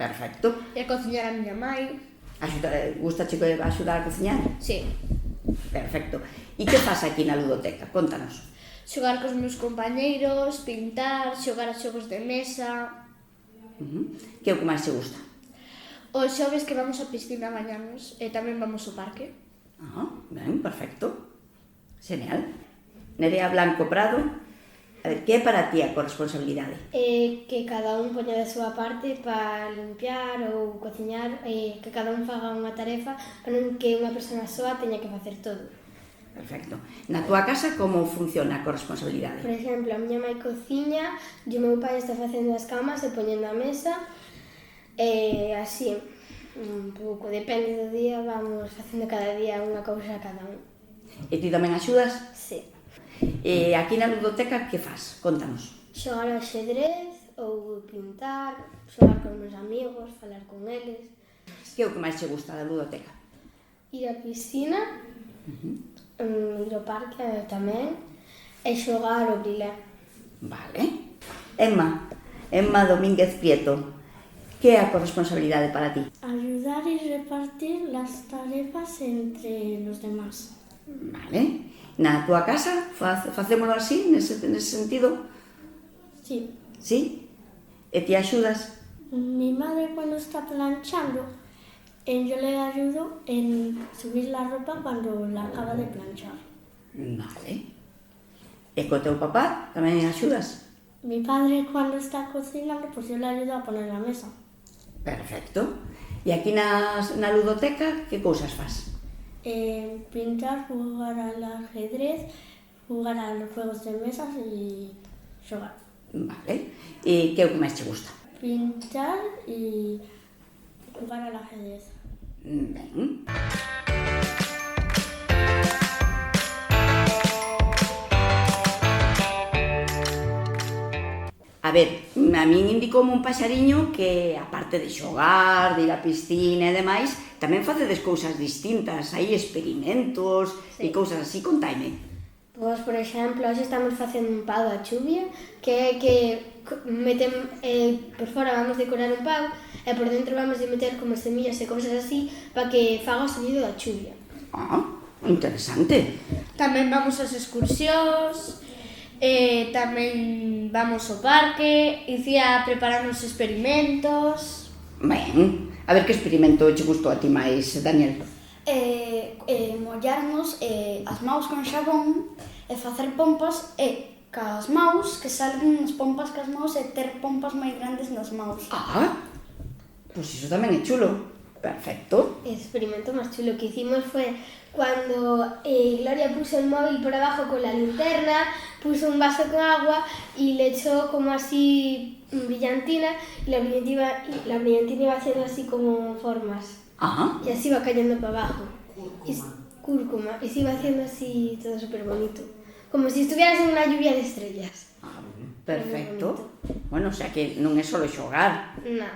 Perfecto. e a cociñar a miña mai. Gusta chico de axudar a cociñar? Sí, Perfecto. E que faz aquí na ludoteca? Contanos. xogar cos meus compañeiros, pintar, xogar a xogos de mesa. Que é o que máis te gusta? Os xoves que vamos á piscina a bañarnos e tamén vamos ao parque. Ben, perfecto. Genial. Nerea Blanco Prado, a ver, que é para ti a corresponsabilidade? Que cada un poña da súa parte para limpiar ou cociñar, que cada un faga unha tarefa para non que unha persona soa teña que facer todo. Perfecto. Na túa casa, como funciona a corresponsabilidade? Por exemplo, a miña mai cociña e o meu pai está facendo as camas e poñendo a mesa e así, un pouco, depende do día, vamos facendo cada día unha cousa a cada un. E ti tamén axudas? Sí. E aquí na ludoteca, que faz? Contanos. Xogar ao xedrez ou pintar, xogar con meus amigos, falar con eles, Que é o que máis te gusta da ludoteca? ir á piscina, ir ao parque tamén, e xogar ao brilé. Vale. Emma Domínguez Prieto, que é a corresponsabilidade para ti? Ayudar y repartir las tarefas entre los demás. Vale. Na túa casa, facémolo así, nese sentido? Sí. Sí? E ti axudas? Mi madre cuando está planchando, yo le ayudo en subir la ropa cuando la acaba de planchar. Vale. E co teu papá tamén axudas? Mi padre cuando está cocinando, pues yo le ayudo a poner la mesa. Perfecto. E aquí na ludoteca, que cousas faz? Pintar, jugar al ajedrez, jugar a los juegos de mesas y jugar. Vale. E que é o que máis te gusta? Pintar y jugar al ajedrez. Ben. A ver, a min indicoume un paxariño que, aparte de xogar, de ir á piscina e demais, tamén facedes cousas distintas, hai experimentos e cousas así, contaime. Pois, por exemplo, hoxe estamos facendo un pau da chuvia, que é que por fora vamos decorar un pau e por dentro vamos de meter como semillas e cousas así para que faga o sonido da chuvia. Interesante. Tamén vamos ás excursións, tamén vamos ao parque, Icía prepararnos experimentos. Ben, a ver que experimento che gustou a ti máis, Daniel? Mollarnos as maus con xabón e facer pompas e cas maus que salgan as pompas cas maus e ter pompas máis grandes nas maus. Pois iso tamén é chulo. Perfecto. El experimento más chulo que hicimos fue cuando Gloria puso el móvil por abajo con la linterna, puso un vaso con agua y le echó como así brillantina y la brillantina iba haciendo así como formas. Y así iba cayendo para abajo. Cúrcuma. Y se iba haciendo así todo súper bonito. Como si estuvieras en una lluvia de estrellas. Perfecto. Bueno, o sea que non é só xogar. No.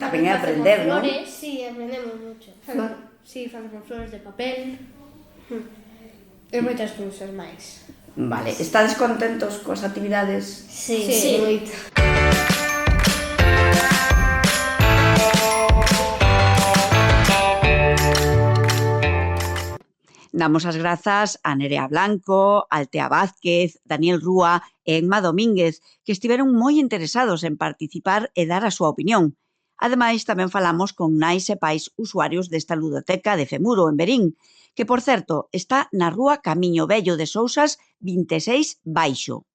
Tamén é aprender, non? Flores, sí, aprendemos mucho. Sí, facemos flores de papel. E moitas cousas máis. Vale, estades contentos coas actividades? Sí, moito. Damos as grazas a Nerea Blanco, Altea Vázquez, Daniel Rúa e Emma Domínguez, que estiveron moi interesados en participar e dar a súa opinión. Ademais, tamén falamos con nais e pais usuarios desta ludoteca de Femuro, en Verín, que, por certo, está na rúa Camiño Vello de Sousas 26 Baixo.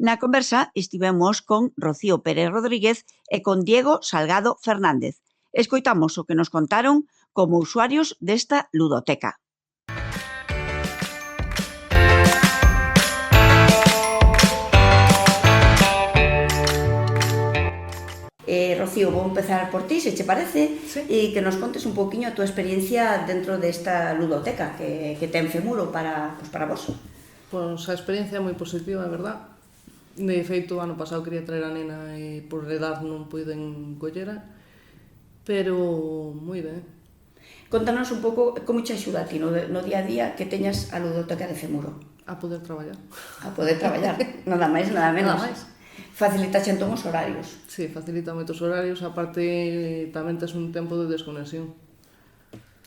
Na conversa estivemos con Rocío Pérez Rodríguez e con Diego Salgado Fernández. Escoitamos o que nos contaron como usuarios desta ludoteca. Rocío, vou empezar por ti, se che parece, e que nos contes un pouquiño a túa experiencia dentro desta ludoteca que ten Femuro para vos. Pois a experiencia é moi positiva, é verdad. De feito, o ano pasado quería traer a nena e por edad non puiden collera, pero moi ben. Contanos un pouco como che axuda a ti no día a día que teñas a ludoteca de Femuro. A poder traballar. A poder traballar, nada máis, nada menos. Nada máis. Facilitaxe entón os horarios. Sí, facilita moitos horarios, aparte tamén tes un tempo de desconexión.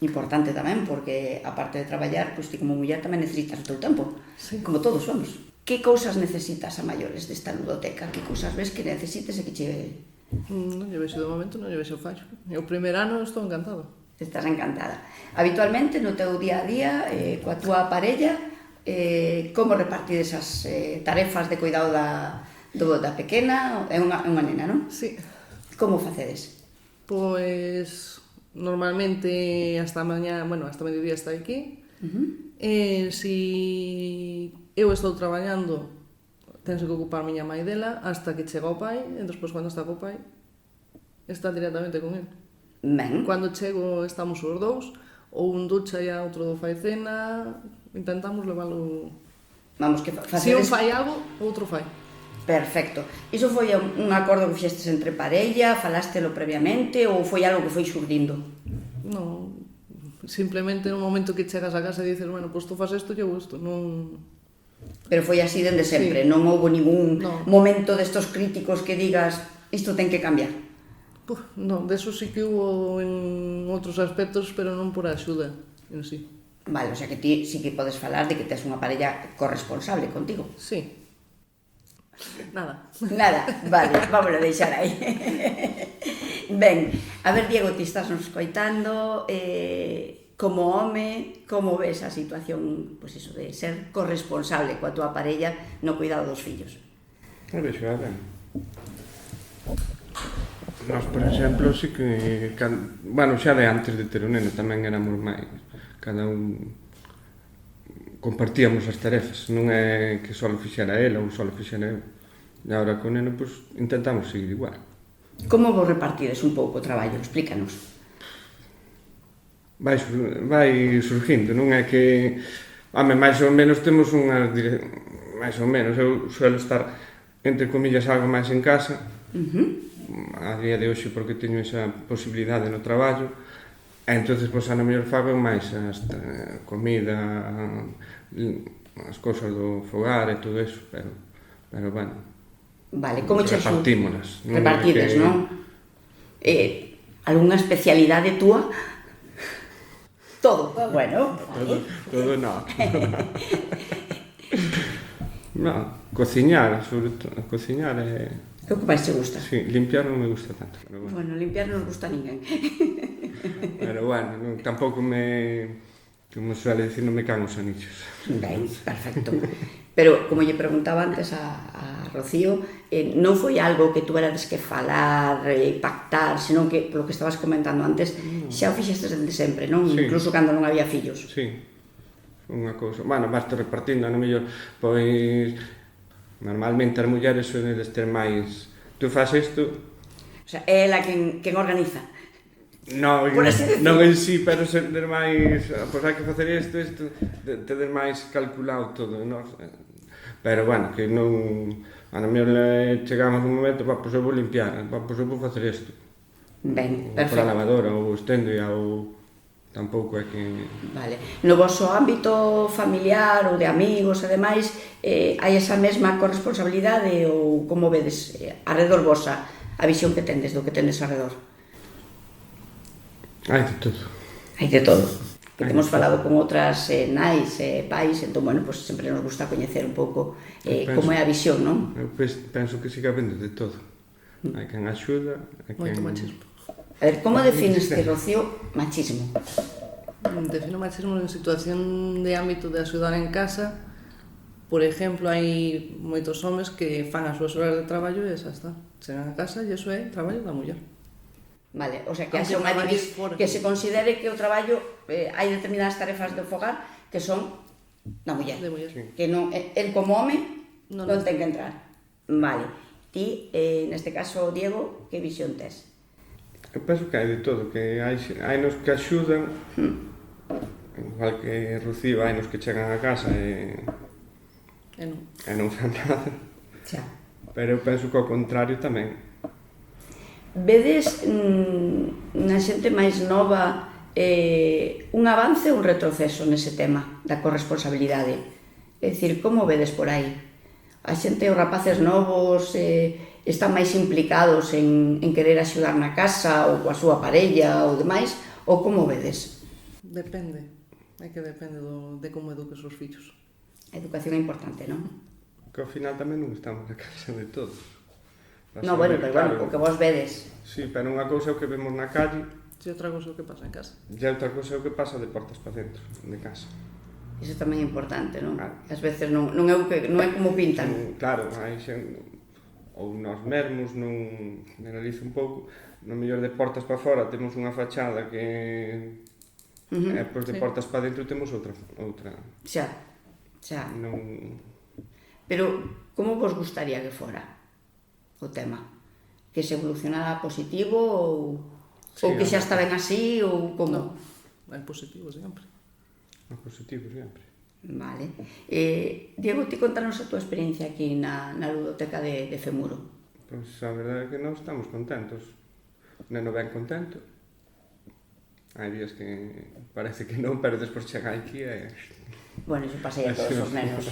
Importante tamén, porque aparte de traballar, pois ti como muller tamén necesitas o teu tempo, como todos vamos. Que cousas necesitas a maiores desta ludoteca? Que cousas ves que necesites e que che... Non lle vexo de momento, non lle vexo fallo. O primeiro ano estou encantado. Estás encantada. Habitualmente no teu día a día, coa túa parella, como repartides as tarefas de cuidado da pequena? É unha nena, non? Sí. Como facedes? Pois normalmente hasta mañá, hasta mediodía está aquí. Si eu estou traballando, tense que ocupar a miña mãe dela hasta que chega o pai, e despois cando está co pai, está directamente con el. Ben. Cando chego estamos os dous, ou un ducha e a outro fai cena, intentamos leválo... Vamos, que facedes... Si un fai algo, outro fai. Perfecto. Iso foi un acordo que fixestes entre parella, falástelo previamente ou foi algo que foi xurdindo? Non, simplemente no momento que chegas a casa e dices, pois tú fas isto, eu isto, non... Pero foi así dende sempre, non houve ningún momento destos críticos que digas isto ten que cambiar? Non, deso sí que hubo en outros aspectos, pero non por axuda en sí. Vale, o sea que ti sí que podes falar de que tes unha parella corresponsable contigo. Sí. Nada, vale, vámonos a deixar aí. Ben, a ver, Diego, ti estás nos escoitando, como home, como ves a situación, pois iso, de ser corresponsable coa túa parella no cuidado dos fillos? Vexo, ben. Nós, por exemplo, sí que, xa de antes de ter un neno tamén éramos máis, cada un compartíamos as tarefas, non é que só fixera ela ou só fixera eu. E agora con o neno, pois, intentamos seguir igual. Como vos repartides un pouco o traballo? Explícanos. Vai surgindo, non é que... máis ou menos temos unha... máis ou menos, eu suelo estar, entre comillas, algo máis en casa, a día de hoxe porque teño esa posibilidade no traballo, e entonces, pois, a no mellor fago máis a comida, as cousas do fogar e todo eso, pero bueno... Vale, como che repartímolas. Repartides, non? Algúnha especialidade túa? Todo. Bueno. Todo non. Non, cociñar, sobre todo. Cociñar é... É o que máis te gusta? Sí, limpiar non me gusta tanto. Bueno, limpiar non gusta a ninguén. Pero bueno, tampouco me... Como suele dicir, non me caen os anillos. Ben, perfecto. Pero, como lle preguntaba antes a Rocío, non foi algo que tú erades que falar, pactar, senón que, polo que estabas comentando antes, xa o fixestes desde sempre, non? Incluso cando non había fillos. Sí, unha cousa. Bueno, basta repartindo, no mellor, pois, normalmente as mulleres suelen ter máis, tú faz isto... O sea, é ela quen organiza. Non en sí, pero ser máis, pois hai que facer isto, ter máis calculado todo, pero bueno, que non, a mellor chegamos un momento, pois eu vou limpiar, pois eu vou facer isto. Ben, perfecto. Ou para a lavadora, ou estendo, ou tampouco é que... Vale, no vosso ámbito familiar ou de amigos e demais, hai esa mesma corresponsabilidade ou como vedes arredor vosa a visión que tendes do que tendes arredor? Hai de todo. Hai de todo. Que temos falado con outras nais e pais, entón, bueno, pues sempre nos gusta coñecer un pouco como é a visión, non? Eu penso que siga habendo de todo. Hai quen axuda, hai quen... Moito machismo. A ver, como defines ti, Rocío, machismo? Defino machismo en situación de ámbito de axudar en casa. Por exemplo, hai moitos homes que fan as súas horas de traballo e xa está. Chegan a casa e iso é traballo da muller. Vale, o sea, que haxe unha división, que se considere que o traballo, hai determinadas tarefas do fogar que son da muller. Que non, el como home non ten que entrar. Vale. Ti, neste caso, Diego, que visión tes? Eu penso que hai de todo, que hai nos que axudan, igual que Rocío, hai nos que chegan a casa e non fan nada. Xa. Pero eu penso que ao contrario tamén. Vedes na xente máis nova un avance ou un retroceso nese tema da corresponsabilidade? É dicir, como vedes por aí? A xente, os rapaces novos están máis implicados en querer axudar na casa ou coa súa parella ou demais, ou como vedes? Depende, é que depende de como eduques os fillos. A educación é importante, non? Que ao final tamén non estamos na casa de todos. No, bueno, pero bueno, o que vos vedes. Sí, pero unha cousa é o que vemos na calle. E outra cousa é o que pasa en casa. E outra cousa é o que pasa de portas para dentro, de casa. Iso tamén é importante, non? Ás veces non é como pintan. Claro, hai xente, ou nós mesmos, non generalizo un pouco, no mellor de portas para fora temos unha fachada que e pois de portas para dentro temos outra. Xa. Pero como vos gustaría que fora o tema? Que se evolucionara positivo ou que xa está ben así ou como? Non, é positivo sempre. É positivo sempre. Vale. Diego, ti contanos a tua experiencia aquí na ludoteca de Femuro. Pois a verdade é que nós estamos contentos. O neno ben contento. Hai días que parece que non, pero despois chega aquí e... Bueno, iso pasei a todos os nenos.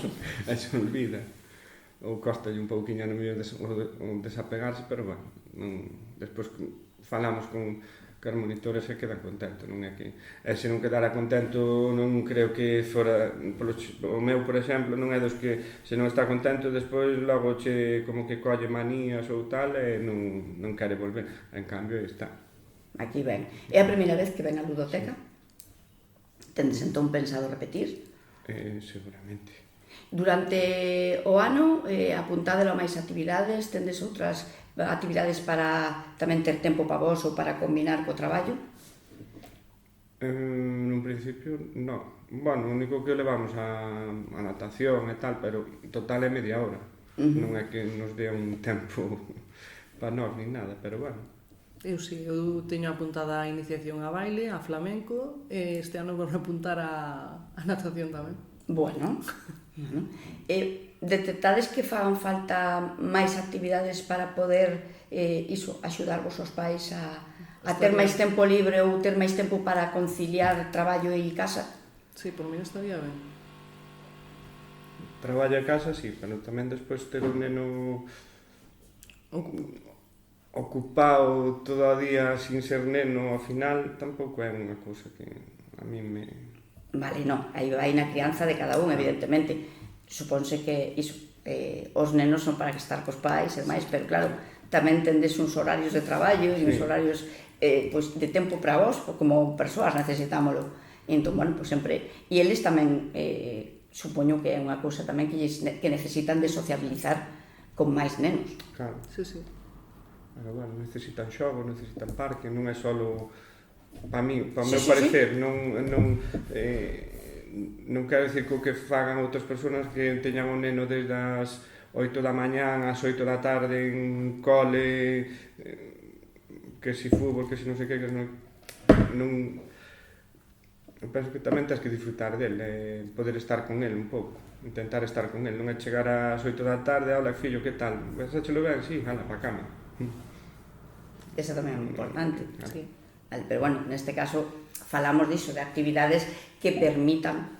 E se olvida. Ou costalle un pouquiño no medio desapegarse, pero bueno, despois falamos con os monitores e quedan contentos, non é que... E se non quedara contento, non creo que fora... O meu, por exemplo, non é dos que se non está contento, despois logo che como que colle manías ou tal e non quere volver. En cambio, está. Aquí ven. É a primeira vez que ven a ludoteca? Tendes entón pensado repetir? Seguramente. Durante o ano, apuntádelo a máis actividades, tendes outras actividades para tamén ter tempo para vos ou para combinar co traballo? Nun principio, non. Bueno, o único que levamos a natación e tal, pero total é media hora. Non é que nos dé un tempo para nós nin nada, pero bueno. Eu sí, eu teño apuntada a iniciación a baile, a flamenco, e este ano vou apuntar a natación tamén. Bueno. Detectades que fan falta máis actividades para poder axudarvos os pais a ter máis tempo libre ou ter máis tempo para conciliar traballo e casa? Sí, por mí estaría ben. Traballo e casa, sí, pero tamén despois ter un neno ocupado todo o día sin ser neno, ao final tampouco é unha cousa que a mí me... Vale, non, aí vai na crianza de cada un, evidentemente. Supónse que iso, os nenos son para que estar cos pais e máis, pero claro, tamén tendes uns horarios de traballo e uns horarios de tempo para vos, como persoas necesitámoslo. Entón, bueno, pues sempre... E eles tamén, supoño que é unha cousa tamén que necesitan de sociabilizar con máis nenos. Claro. Sí, sí. Pero, bueno, necesitan xogo, necesitan parque, non é só para mí, para o meu parecer, non quero dicir que o que fagan outras persoas que teñan un neno desde as 8 da mañán ás 8 da tarde en cole, que si fútbol, que si non sei que non... Eu penso que tamén tens que disfrutar del, poder estar con el un pouco, intentar estar con el, non é chegar ás 8 da tarde, hola fillo, que tal? Pensáchelo ben? Sí, hala, para a cama. Esa tamén é importante, sí. Pero bueno, neste caso falamos diso, de actividades que permitan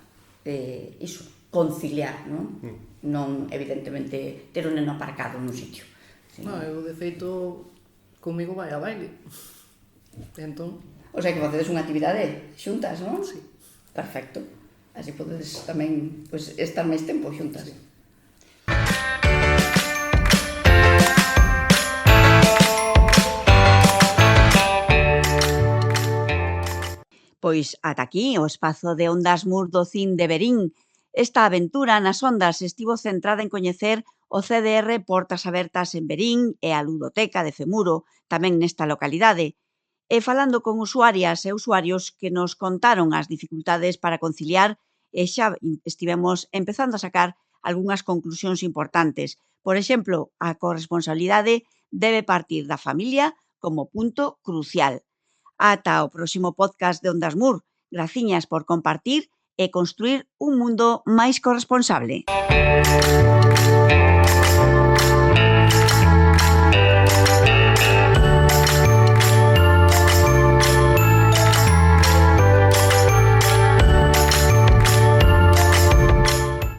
iso, conciliar, non? Non, evidentemente, ter un neno aparcado nun sitio. Non, eu de feito comigo vai a baile. Entón... O sea, que facedes unha actividade xuntas, non? Sí. Perfecto. Así podedes tamén estar máis tempo xuntas. Sí. Pois ata aquí o espazo de Ondas Mur do CIN de Verín. Esta aventura nas ondas estivo centrada en coñecer o CDR Portas Abertas en Verín e a Ludoteca de Femuro, tamén nesta localidade, e falando con usuarias e usuarios que nos contaron as dificultades para conciliar e xa estivemos empezando a sacar algunhas conclusións importantes. Por exemplo, a corresponsabilidade debe partir da familia como punto crucial. Ata o próximo podcast de Ondas Mur. Graciñas por compartir e construir un mundo máis corresponsable.